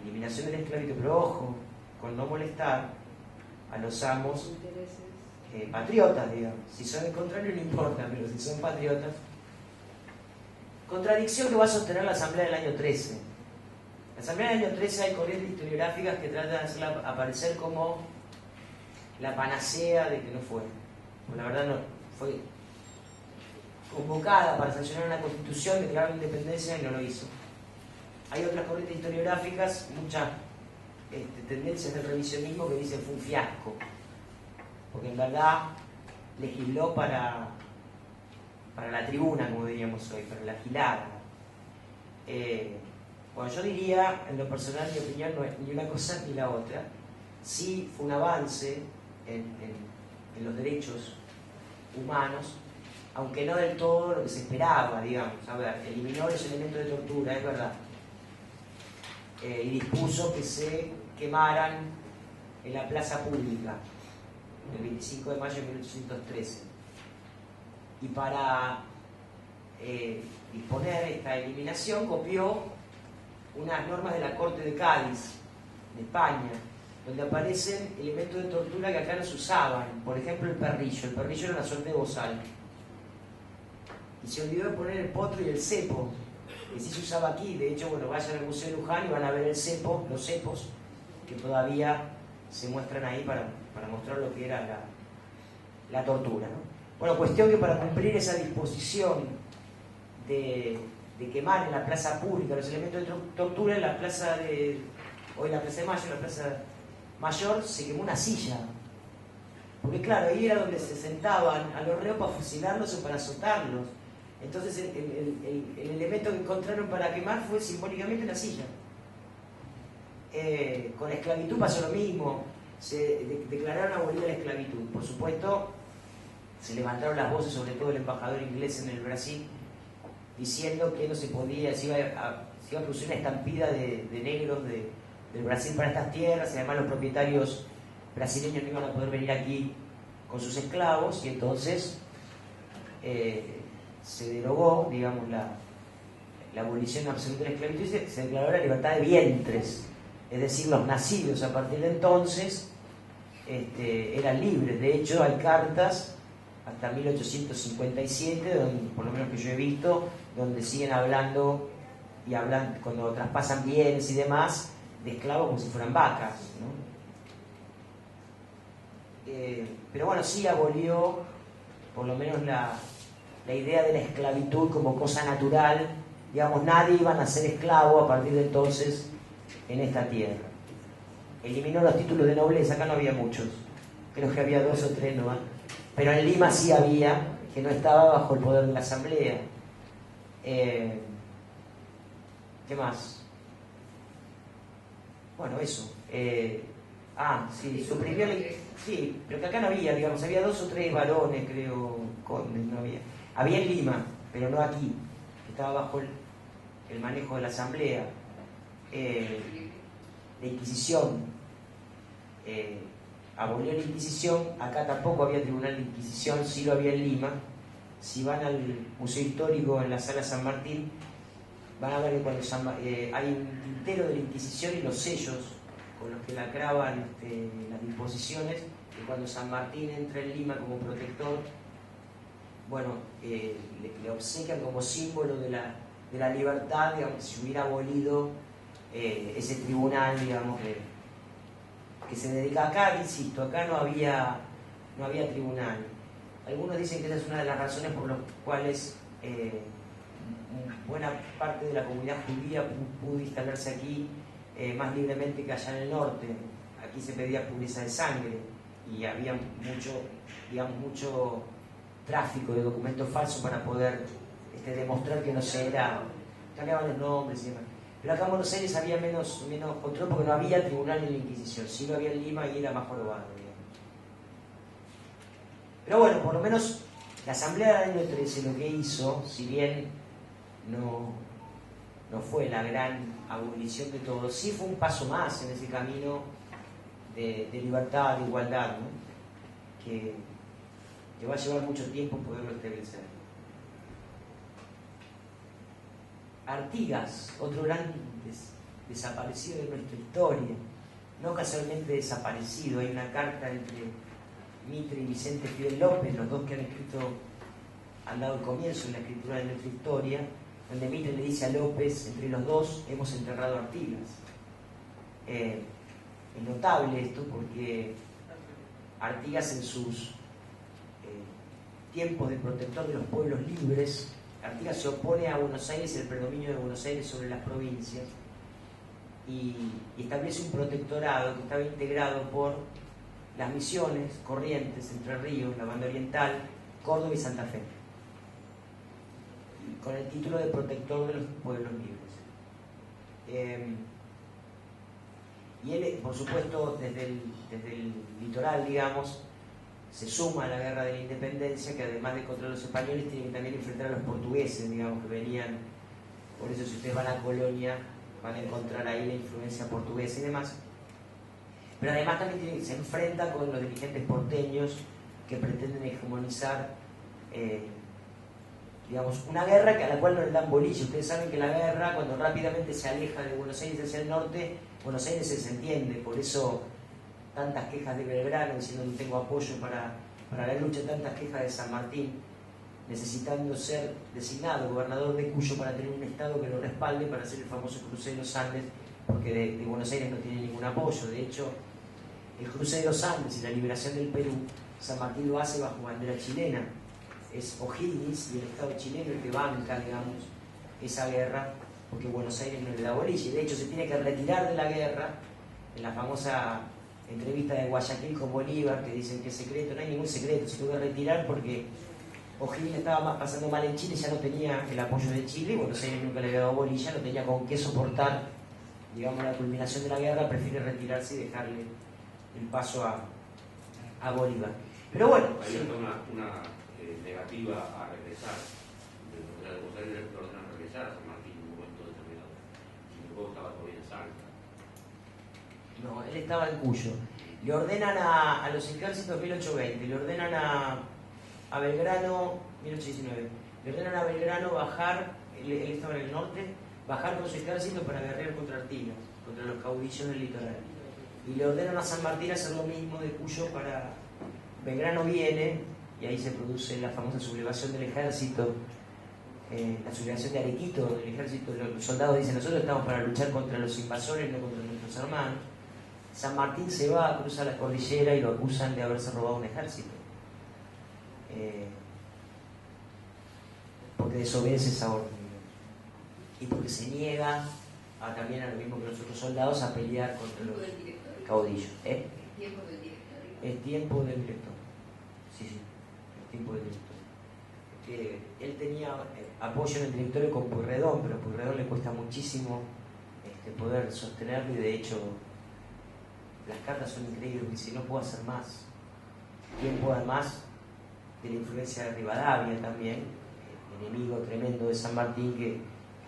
eliminación de la esclavitud, pero ojo, con no molestar a los amos patriotas, digamos. Si son el contrario no importa, pero si son patriotas. Contradicción que va a sostener la Asamblea del año 13. La Asamblea del año 13 hay corrientes historiográficas que tratan de hacerla aparecer como la panacea de que no fue. Pues la verdad no fue convocada para sancionar una constitución, declarar la independencia y no lo hizo. Hay otras corrientes historiográficas, muchas tendencias del revisionismo que dicen fue un fiasco, porque en verdad legisló para la tribuna, como diríamos hoy, para la gilada. Bueno, yo diría, en lo personal, mi opinión no es ni una cosa ni la otra. Sí fue un avance en los derechos humanos, aunque no del todo lo que se esperaba, digamos. A ver, eliminó los elementos de tortura, es verdad. Y dispuso que se quemaran en la plaza pública el 25 de mayo de 1813. Y para disponer esta eliminación copió unas normas de la Corte de Cádiz, de España, donde aparecen elementos de tortura que acá no se usaban. Por ejemplo, el perrillo. El perrillo era una suerte de bozal. Y se olvidó de poner el potro y el cepo, que sí se usaba aquí. De hecho, bueno, vayan al Museo de Luján y van a ver el cepo, los cepos, que todavía se muestran ahí para mostrar lo que era la tortura, ¿no? Bueno, cuestión que para cumplir esa disposición de quemar en la plaza pública los elementos de tortura, en la plaza de... Hoy la Plaza de Mayo, la Plaza Mayor, se quemó una silla. Porque claro, ahí era donde se sentaban a los reos para fusilarlos o para azotarlos. Entonces el elemento que encontraron para quemar fue simbólicamente una silla. Con la esclavitud pasó lo mismo. Se declararon abolida la esclavitud. Por supuesto, se levantaron las voces, sobre todo el embajador inglés en el Brasil, diciendo que no se podía, se iba a producir una estampida de negros del Brasil para estas tierras, y además los propietarios brasileños no iban a poder venir aquí con sus esclavos, y entonces se derogó, digamos, la abolición absoluta de la esclavitud y se declaró la libertad de vientres, es decir, los nacidos a partir de entonces eran libres. De hecho, hay cartas hasta 1857, donde, por lo menos que yo he visto, donde siguen hablando y hablan, cuando traspasan bienes y demás, de esclavos como si fueran vacas, ¿no? Pero bueno, sí abolió por lo menos la idea de la esclavitud como cosa natural. Digamos, nadie iba a nacer esclavo a partir de entonces en esta tierra. Eliminó los títulos de nobleza, acá no había muchos, creo que había 2 o 3 nomás, pero en Lima sí había, que no estaba bajo el poder de la Asamblea. ¿Qué más? Bueno, eso. Sí, suprimió sí, pero que acá no había, digamos, había 2 o 3 varones, creo, condes, no había. Había en Lima, pero no aquí, estaba bajo el manejo de la Asamblea. La Inquisición, abolió la Inquisición. Acá tampoco había tribunal de Inquisición, sí lo había en Lima. Si van al Museo Histórico en la Sala San Martín, van a ver que cuando hay un tintero de la Inquisición y los sellos con los que lacraban las disposiciones, que cuando San Martín entra en Lima como protector, bueno, le obsequian como símbolo de la libertad, digamos, si hubiera abolido ese tribunal, digamos, que se dedicaba acá, insisto, acá no había tribunal. Algunos dicen que esa es una de las razones por las cuales buena parte de la comunidad judía pudo instalarse aquí más libremente que allá en el norte. Aquí se pedía pureza de sangre y había mucho tráfico de documentos falsos para poder demostrar que no se era, cambiaban los nombres y demás. Pero acá en Buenos Aires había menos control porque no había tribunal en la Inquisición, sí lo había en Lima y era más jorobado, digamos. Pero bueno, por lo menos la Asamblea del año 13 lo que hizo, si bien no fue la gran abolición de todo, sí fue un paso más en ese camino de libertad, de igualdad, ¿no? que va a llevar mucho tiempo poderlo establecer. Artigas, otro gran desaparecido de nuestra historia, no casualmente desaparecido. Hay una carta entre Mitre y Vicente Fidel López, los dos que han dado el comienzo en la escritura de nuestra historia, donde Mitre le dice a López, entre los dos hemos enterrado a Artigas. Es notable esto porque Artigas en sus tiempos de protector de los pueblos libres, Artigas se opone a Buenos Aires, el predominio de Buenos Aires sobre las provincias, y establece un protectorado que estaba integrado por las Misiones, Corrientes, Entre Ríos, la Banda Oriental, Córdoba y Santa Fe, con el título de protector de los pueblos libres. Y él, por supuesto, desde el litoral, digamos, se suma a la guerra de la independencia, que además de contra los españoles, tienen que también enfrentar a los portugueses, digamos, que venían. Por eso, si ustedes van a Colonia, van a encontrar ahí la influencia portuguesa y demás. Pero además también se enfrenta con los dirigentes porteños que pretenden hegemonizar, digamos, una guerra a la cual no le dan bolilla. Ustedes saben que la guerra, cuando rápidamente se aleja de Buenos Aires hacia el norte, Buenos Aires se desentiende. Por eso tantas quejas de Belgrano diciendo no tengo apoyo para la lucha, tantas quejas de San Martín necesitando ser designado gobernador de Cuyo para tener un estado que lo respalde para hacer el famoso cruce de los Andes, porque de Buenos Aires no tiene ningún apoyo. De hecho, el cruce de los Andes y la liberación del Perú, San Martín lo hace bajo bandera chilena. Es O'Higgins y el Estado chileno el que banca, digamos, esa guerra, porque Buenos Aires no le da bolilla. De hecho, se tiene que retirar de la guerra. En la famosa entrevista de Guayaquil con Bolívar, que dicen que es secreto, no hay ningún secreto, se tuvo que retirar porque O'Higgins estaba pasando mal en Chile, ya no tenía el apoyo de Chile, y Buenos Aires nunca le había dado bolilla, no tenía con qué soportar, digamos, la culminación de la guerra, prefiere retirarse y dejarle el paso a Bolívar. Pero bueno, había una negativa a regresar. De Buenos Aires le ordenan regresar a San Martín en un momento determinado. Y luego estaba todavía en Salta. No, él estaba en Cuyo. Le ordenan a los ejércitos 1820, le ordenan a Belgrano 1819, le ordenan a Belgrano bajar, él estaba en el norte, bajar con su ejército para guerrear contra Artigas, contra los caudillos del litoral. Y le ordenan a San Martín hacer lo mismo de Cuyo para... Belgrano viene, y ahí se produce la famosa sublevación del ejército, la sublevación de Arequito del ejército. Los soldados dicen, nosotros estamos para luchar contra los invasores, no contra nuestros hermanos. San Martín se va, cruza la cordillera y lo acusan de haberse robado un ejército, porque desobedece esa orden y porque se niega también a lo mismo que los otros soldados a pelear contra los caudillos. ¿Es tiempo del directorio? Es tiempo del director. Sí, es tiempo del director. Él tenía apoyo en el directorio con Pueyrredón, pero a Pueyrredón le cuesta muchísimo poder sostenerlo, y de hecho las cartas son increíbles. Dice, no puedo hacer más. Tiempo además de la influencia de Rivadavia también, enemigo tremendo de San Martín que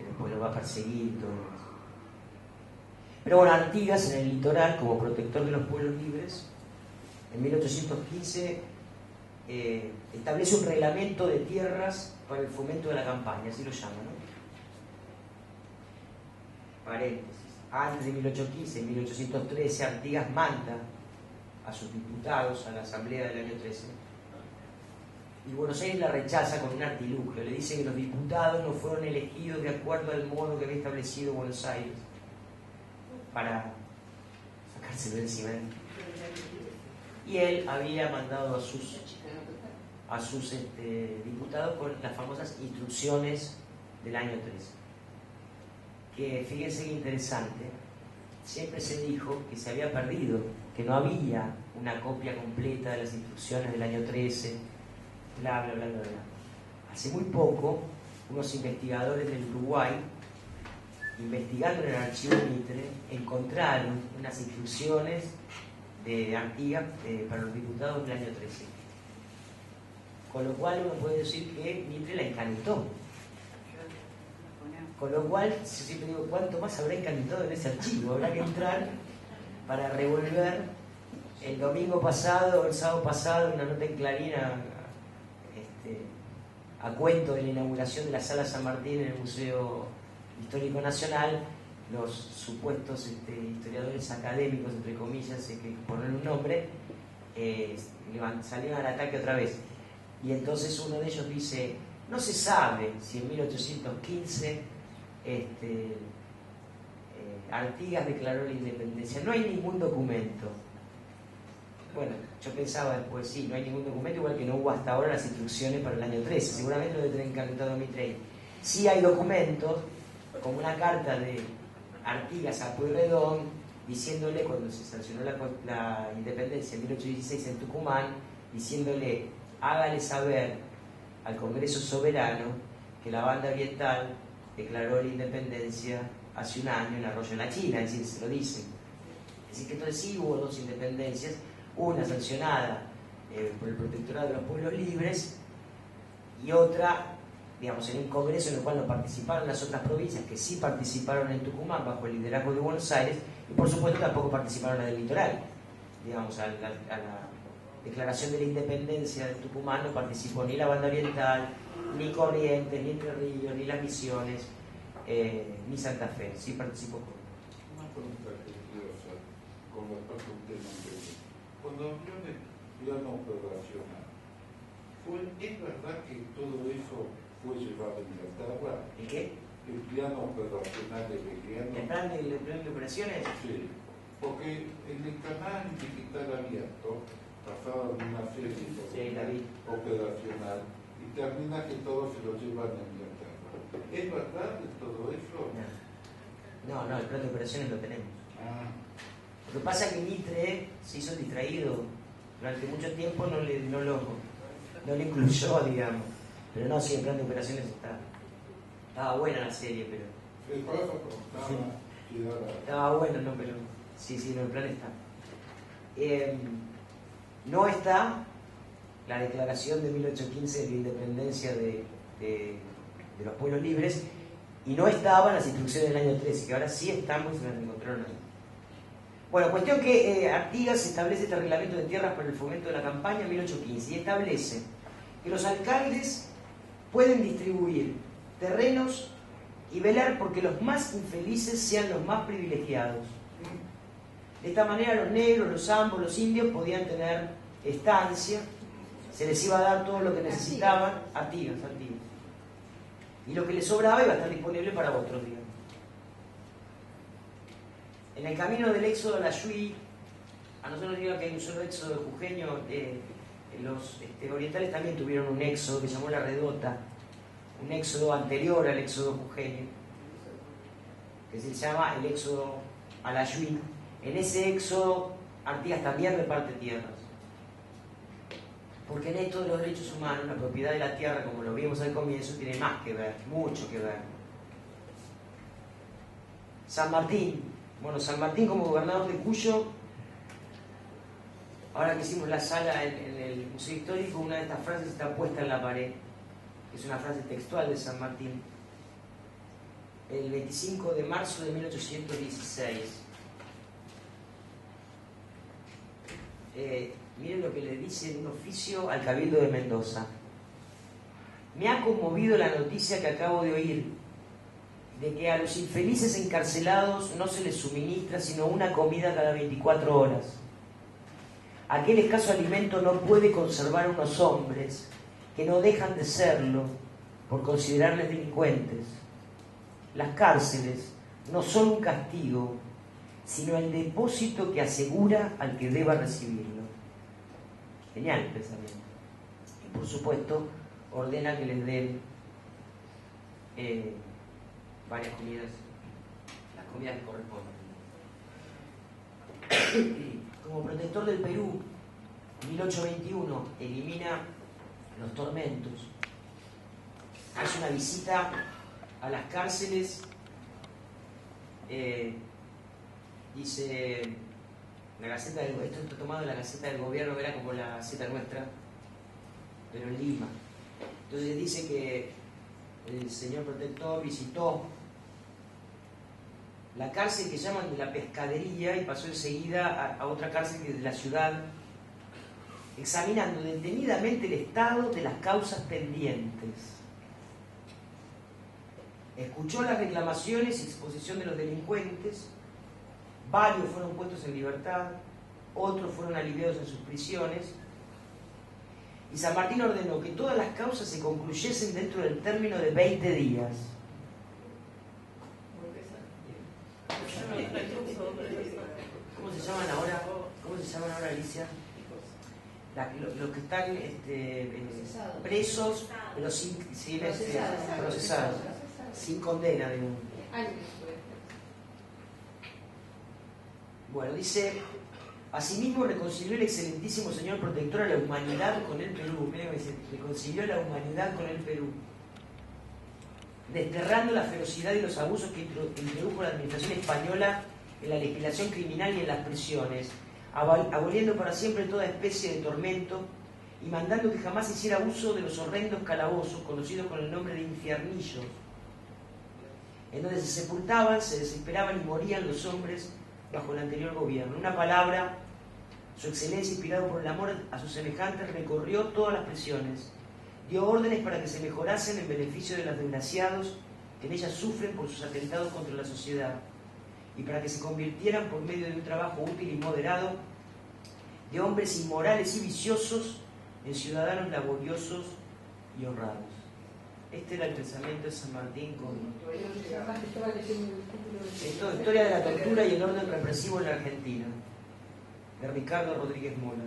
después lo va a perseguir y todo lo demás. Pero bueno, Artigas en el litoral, como protector de los pueblos libres, en 1815 establece un reglamento de tierras para el fomento de la campaña, así lo llama, ¿no? Paréntesis. Antes de 1815, en 1813, Artigas manda a sus diputados a la Asamblea del año 13, y Buenos Aires la rechaza con un artilugio. Le dice que los diputados no fueron elegidos de acuerdo al modo que había establecido Buenos Aires, para sacárselo de encima. y él había mandado a sus diputados con las famosas instrucciones del año 13. Que fíjense qué interesante, siempre se dijo que se había perdido, que no había una copia completa de las instrucciones del año 13, bla, bla, bla, bla, bla. Hace muy poco, unos investigadores del Uruguay, investigando en el archivo Mitre, encontraron unas instrucciones de Artigas para los diputados del año 13. Con lo cual uno puede decir que Mitre la encantó. Con lo cual, yo siempre digo, ¿cuánto más habrá encantado en ese archivo? Habrá que entrar para revolver. El domingo pasado, el sábado pasado, una nota en Clarín a cuento de la inauguración de la Sala San Martín en el Museo Histórico Nacional, los supuestos historiadores académicos, entre comillas, hay que ponerle un nombre, salieron al ataque otra vez. Y entonces uno de ellos dice, no se sabe si en 1815 Artigas declaró la independencia, no hay ningún documento. Bueno, yo pensaba después, sí, no hay ningún documento, igual que no hubo hasta ahora las instrucciones para el año 13, seguramente lo debe tener encantado Mitre. Sí hay documentos, como una carta de Artigas a Pueyrredón, diciéndole, cuando se sancionó la independencia en 1816 en Tucumán, diciéndole, hágale saber al Congreso Soberano que la banda oriental declaró la independencia hace un año en Arroyo de la China, es decir, se lo dicen. Es decir, que entonces sí hubo dos independencias, una sancionada por el Protectorado de los Pueblos Libres y otra, digamos, en un congreso en el cual no participaron las otras provincias, que sí participaron en Tucumán bajo el liderazgo de Buenos Aires, y por supuesto tampoco participaron las del litoral. Digamos, a la declaración de la independencia de Tucumán no participó ni la banda oriental, ni Corrientes, ni Entre Ríos, ni las Misiones, ni Santa Fe. Sí participó. Una pregunta que quiero hacer con respecto a un tema anterior. Cuando habló del plano operacional, ¿es verdad que todo eso fue llevado a Inglaterra? ¿El qué? El plano operacional de Belgrano. ¿El plan de operaciones? Sí, porque en el canal digital abierto pasaban una serie de operacional y termina que todo se lo llevan a Inglaterra. ¿Es verdad de todo eso? No, el plan de operaciones lo tenemos. Ah. Lo que pasa es que Mitre se hizo distraído. Durante mucho tiempo no lo incluyó, digamos. Pero no, sí, el plan de operaciones estaba buena la serie, pero... Sí, por eso estaba bueno, no, pero... Sí, no, el plan está. No está la declaración de 1815 de la independencia de los pueblos libres, y no estaban las instrucciones del año 13, que ahora sí estamos y se las encontraron ahí. Bueno, cuestión que Artigas establece este reglamento de tierras para el fomento de la campaña en 1815 y establece que los alcaldes pueden distribuir terrenos y velar porque los más infelices sean los más privilegiados. De esta manera los negros, los zambos, los indios podían tener estancia, se les iba a dar todo lo que necesitaban, Artigas. Y lo que les sobraba iba a estar disponible para otros, digamos. En el camino del éxodo a la Yui, a nosotros nos digan que hay un solo éxodo jujeño, los orientales también tuvieron un éxodo que se llamó la Redota, un éxodo anterior al éxodo jujeño, que se llama el éxodo a la Yui. En ese éxodo, Artigas también reparte tierras. Porque en esto de los derechos humanos, la propiedad de la tierra, como lo vimos al comienzo, tiene más que ver, mucho que ver. San Martín. Bueno, San Martín como gobernador de Cuyo, ahora que hicimos la sala en el Museo Histórico, una de estas frases está puesta en la pared. Es una frase textual de San Martín. El 25 de marzo de 1816. Miren lo que le dice en un oficio al Cabildo de Mendoza. Me ha conmovido la noticia que acabo de oír, de que a los infelices encarcelados no se les suministra sino una comida cada 24 horas. Aquel escaso alimento no puede conservar a unos hombres que no dejan de serlo por considerarles delincuentes. Las cárceles no son un castigo, sino el depósito que asegura al que deba recibirlo. Genial el pensamiento. Y por supuesto, ordena que les den varias comidas, las comidas que corresponden. Como protector del Perú, en 1821 elimina los tormentos, hace una visita a las cárceles, dice, la Gaceta del, esto está tomado de la Gaceta del Gobierno, que era como la Gaceta nuestra, pero en Lima. Entonces dice que el señor protector visitó la cárcel que llaman de la Pescadería y pasó enseguida a otra cárcel que es de la ciudad, examinando detenidamente el estado de las causas pendientes. Escuchó las reclamaciones y exposición de los delincuentes, varios fueron puestos en libertad, otros fueron aliviados en sus prisiones, y San Martín ordenó que todas las causas se concluyesen dentro del término de 20 días. ¿Cómo se llaman ahora? ¿Cómo se llaman ahora, Alicia? Los que están presos, pero sin procesados, sin condena, digamos. Bueno, dice, asimismo reconcilió el excelentísimo señor protector a la humanidad con el Perú. Miren, dice, reconcilió la humanidad con el Perú, desterrando la ferocidad y los abusos que introdujo la administración española en la legislación criminal y en las prisiones, aboliendo para siempre toda especie de tormento y mandando que jamás hiciera uso de los horrendos calabozos conocidos con el nombre de infiernillos, en donde se sepultaban, se desesperaban y morían los hombres bajo el anterior gobierno. En una palabra, su excelencia, inspirado por el amor a sus semejantes, recorrió todas las prisiones, dio órdenes para que se mejorasen en beneficio de los desgraciados que en ellas sufren por sus atentados contra la sociedad, y para que se convirtieran por medio de un trabajo útil y moderado de hombres inmorales y viciosos en ciudadanos laboriosos y honrados. Este era el pensamiento de San Martín con esto, Historia de la tortura y el orden represivo en la Argentina, de Ricardo Rodríguez Mola.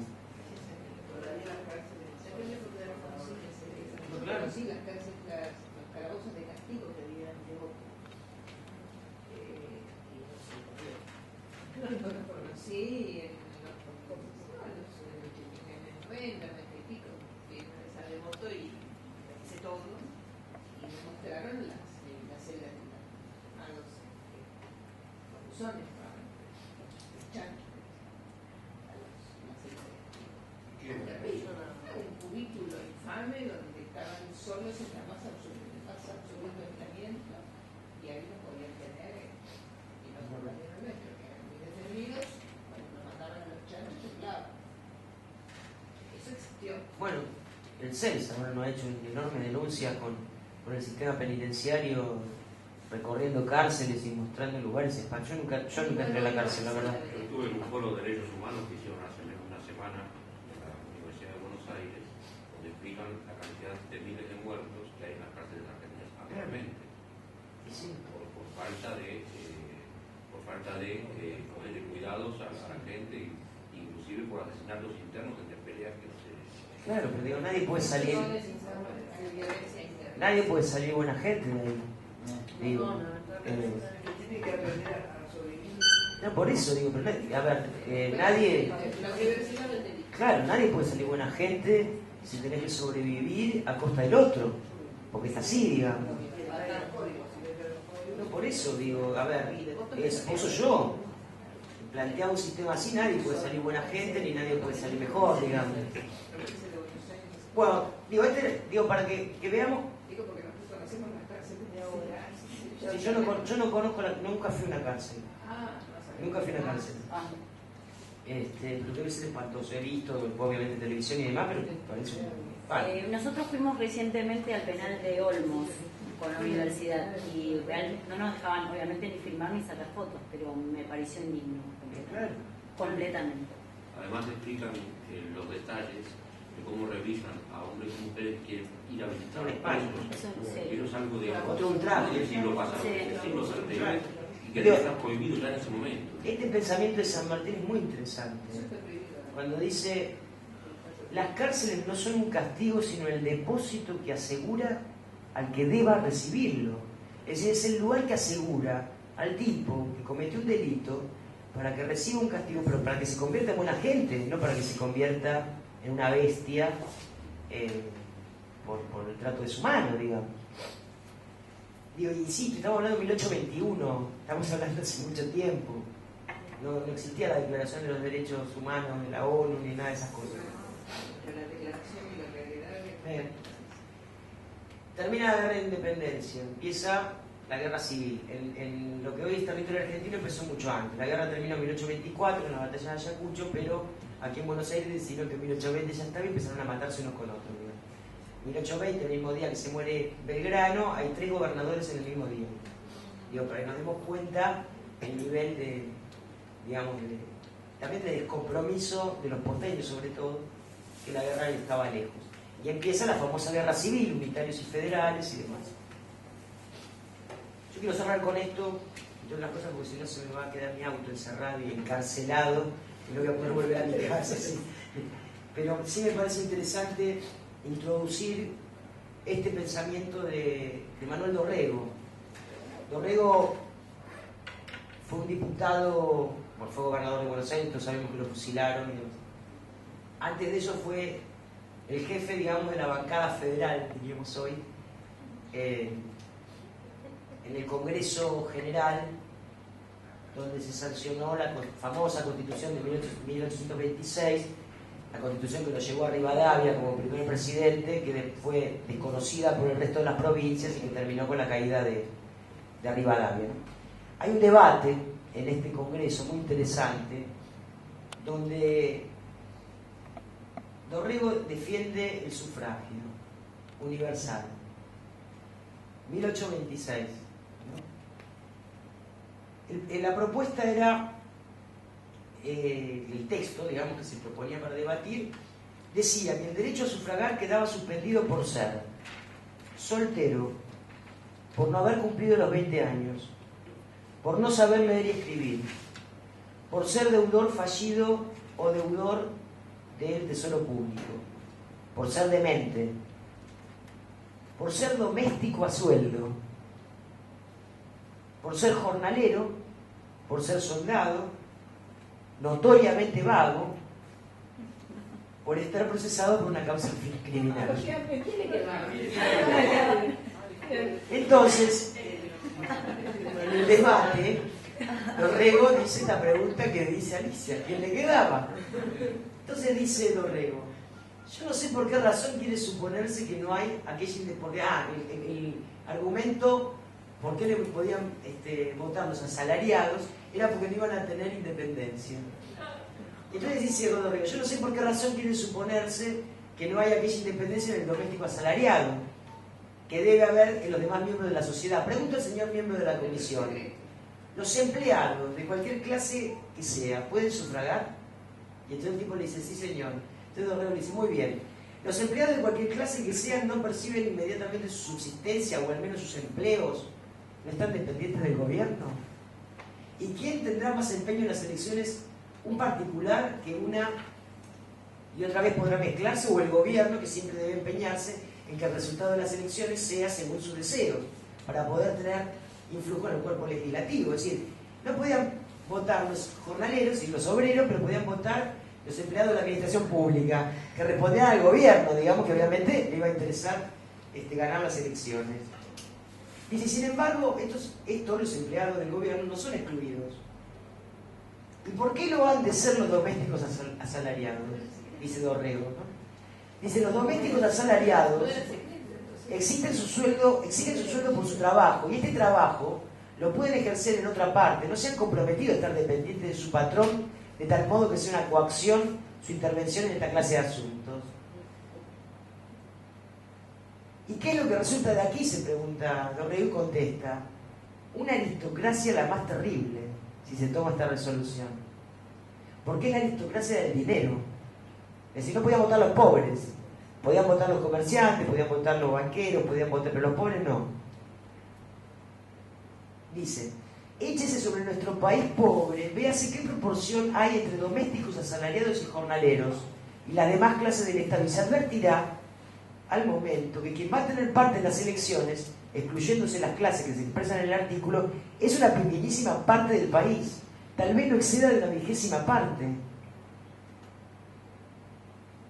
Claro, sí, los calabozos de castigo que vivían de Boca. Yo lo conocí en los 90, 90 y pico, fui a esa de moto y hice todo, y me mostraron las celdas a los buzones, a los chanchos, a las celdas de castigo. Un cubículo infame donde estaban solos en la más absoluto aislamiento, y ahí no podían tener, y los compañeros nuestros que eran muy defendidos, cuando nos mandaban a los chanchos temblaban. Eso existió. Bueno, el CELS ahora no ha hecho una enorme denuncia con el sistema penitenciario, recorriendo cárceles y mostrando lugares espacios. Yo nunca entré a la cárcel, la verdad. Yo estuve en un foro de derechos humanos que hicieron hace menos de una semana en la Universidad de Buenos Aires, donde explican la cantidad de miles de muertos que hay en las cárceles argentinas actualmente, por falta de cuidados a la gente, inclusive por asesinatos internos entre peleas que no se... Claro, pero digo, nadie puede salir buena gente de ahí. Digo, tiene que aprender a sobrevivir. no, por eso digo, pero a ver, nadie... Claro, nadie puede salir buena gente si tenés que sobrevivir a costa del otro, porque es así, digamos. No, por eso digo, a ver, eso yo. Planteado un sistema así, nadie puede salir buena gente ni nadie puede salir mejor, digamos. Bueno, digo para que veamos. Digo porque nosotros conocemos las cárceles de ahora. Sí, yo no conozco, nunca fui a una cárcel. Nunca fui a una cárcel. Pero debe ser espantoso. He visto, obviamente, televisión y demás, pero parece... Vale. Nosotros fuimos recientemente al penal de Olmos con la universidad y no nos dejaban, obviamente, ni filmar ni sacar fotos, pero me pareció indigno. Completamente. Además explican los detalles de cómo revisan a hombres y mujeres que quieren ir a visitar los presos. Pero es algo de otro ultraje del siglo pasado, Sí. siglos anteriores, y que debe estar prohibido ya en ese momento. Este pensamiento de San Martín es muy interesante. Cuando dice, las cárceles no son un castigo, sino el depósito que asegura al que deba recibirlo. Es decir, es el lugar que asegura al tipo que cometió un delito para que reciba un castigo, pero para que se convierta en buena gente, no para que se convierta en una bestia por el trato deshumano, digamos. Digo, insisto, estamos hablando de 1821, estamos hablando hace mucho tiempo. No existía la Declaración de los Derechos Humanos de la ONU ni nada de esas cosas. Pero la declaración y la realidad... Termina la guerra de independencia, empieza la guerra civil. En lo que hoy es territorio argentino empezó mucho antes. La guerra terminó en 1824 con la batalla de Ayacucho, pero aquí en Buenos Aires decidieron que en 1820 ya estaba y empezaron a matarse unos con otros. En 1820, el mismo día que se muere Belgrano, hay 3 gobernadores en el mismo día. Digo, para que nos demos cuenta el nivel de, digamos, también de descompromiso de los porteños, sobre todo, que la guerra estaba lejos. Y empieza la famosa guerra civil, unitarios y federales y demás. Yo quiero cerrar con esto, entre otras cosas, porque si no se me va a quedar mi auto encerrado y encarcelado, y no voy a poder volver a mi casa. ¿Sí? Pero sí me parece interesante introducir este pensamiento de Manuel Dorrego. Dorrego fue un diputado, fue gobernador de Buenos Aires, todos sabemos que lo fusilaron. Antes de eso fue el jefe, digamos, de la bancada federal, diríamos hoy, en el Congreso General, donde se sancionó la famosa Constitución de 1826, la Constitución que lo llevó a Rivadavia como primer presidente, que fue desconocida por el resto de las provincias y que terminó con la caída de Rivadavia. Hay un debate en este Congreso muy interesante, donde Dorrego defiende el sufragio universal. 1826. ¿no? La propuesta era, el texto, digamos, que se proponía para debatir, decía que el derecho a sufragar quedaba suspendido por ser soltero, por no haber cumplido los 20 años, por no saber leer y escribir, por ser deudor fallido o deudor del tesoro público, por ser demente, por ser doméstico a sueldo, por ser jornalero, por ser soldado, notoriamente vago, por estar procesado por una causa criminal. Entonces, en el debate, Dorrego dice esta pregunta que dice Alicia: ¿quién le quedaba? Entonces dice Dorrego: yo no sé por qué razón quiere suponerse que no hay aquella independencia. El argumento por qué le podían votar los asalariados era porque no iban a tener independencia. Entonces dice Dorrego: yo no sé por qué razón quiere suponerse que no hay aquella independencia en el doméstico asalariado, que debe haber en los demás miembros de la sociedad. Pregunta al señor miembro de la comisión: ¿los empleados de cualquier clase que sea pueden sufragar? Y entonces el tipo le dice: sí, señor. Entonces Dorrego le dice: muy bien, los empleados de cualquier clase que sean no perciben inmediatamente su subsistencia, o al menos sus empleos, ¿no están dependientes del gobierno? ¿Y quién tendrá más empeño en las elecciones, un particular que una? Y otra vez podrá mezclarse, o el gobierno, que siempre debe empeñarse en que el resultado de las elecciones sea según sus deseos, para poder tener influjo en el cuerpo legislativo. Es decir, no podían votar los jornaleros y los obreros, pero podían votar los empleados de la administración pública, que respondían al gobierno, digamos, que obviamente le iba a interesar ganar las elecciones. Dice: sin embargo, estos los empleados del gobierno no son excluidos. ¿Y por qué lo han de ser los domésticos asalariados? Dice Dorrego, ¿no? Dice: los domésticos asalariados exigen su sueldo por su trabajo, y este trabajo lo pueden ejercer en otra parte, no se han comprometido a estar dependientes de su patrón, de tal modo que sea una coacción su intervención en esta clase de asuntos. ¿Y qué es lo que resulta de aquí?, se pregunta Dorrego, y contesta: una aristocracia la más terrible, si se toma esta resolución. Porque es la aristocracia del dinero. Es decir, no podían votar los pobres, podían votar los comerciantes, podían votar los banqueros, podían votar, pero los pobres no. Dice: échese sobre nuestro país pobre, véase qué proporción hay entre domésticos asalariados y jornaleros, y las demás clases del Estado, y se advertirá al momento que quien va a tener parte en las elecciones, excluyéndose las clases que se expresan en el artículo, es una pequeñísima parte del país, tal vez no exceda de una 20ª parte.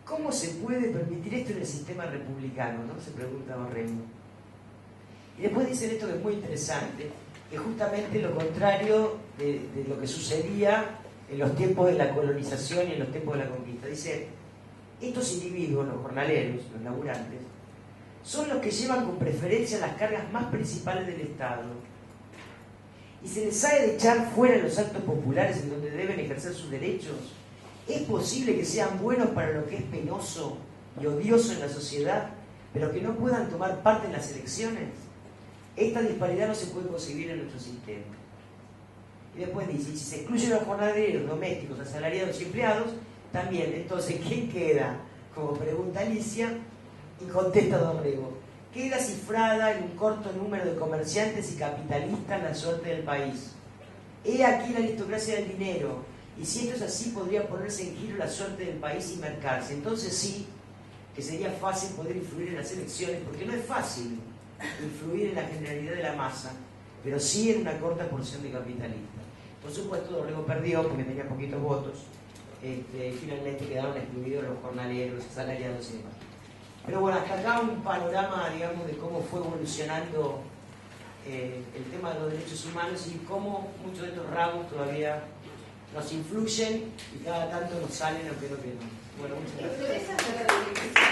¿Cómo se puede permitir esto en el sistema republicano? ¿No? Se pregunta Dorrego. Y después dicen esto que es muy interesante, que justamente lo contrario de lo que sucedía en los tiempos de la colonización y en los tiempos de la conquista. Dice, estos individuos, los jornaleros, los laburantes, son los que llevan con preferencia las cargas más principales del Estado. Y se les ha de echar fuera los actos populares en donde deben ejercer sus derechos. ¿Es posible que sean buenos para lo que es penoso y odioso en la sociedad, pero que no puedan tomar parte en las elecciones? Esta disparidad no se puede concebir en nuestro sistema. Y después dice, y si se excluyen los jornaleros, domésticos, asalariados y empleados, también, entonces, ¿quién queda? Como pregunta Alicia, y contesta Dorrego, queda cifrada en un corto número de comerciantes y capitalistas la suerte del país. He aquí la aristocracia del dinero, y si esto es así, podría ponerse en giro la suerte del país y mercarse. Entonces sí, que sería fácil poder influir en las elecciones, porque no es fácil influir en la generalidad de la masa, pero sí en una corta porción de capitalistas. Por supuesto, Dorrego perdió porque tenía poquitos votos. Finalmente quedaron excluidos los jornaleros, los asalariados y demás. Pero bueno, hasta acá un panorama, digamos, de cómo fue evolucionando el tema de los derechos humanos y cómo muchos de estos rasgos todavía nos influyen y cada tanto nos salen, aunque no. Bueno, muchas gracias.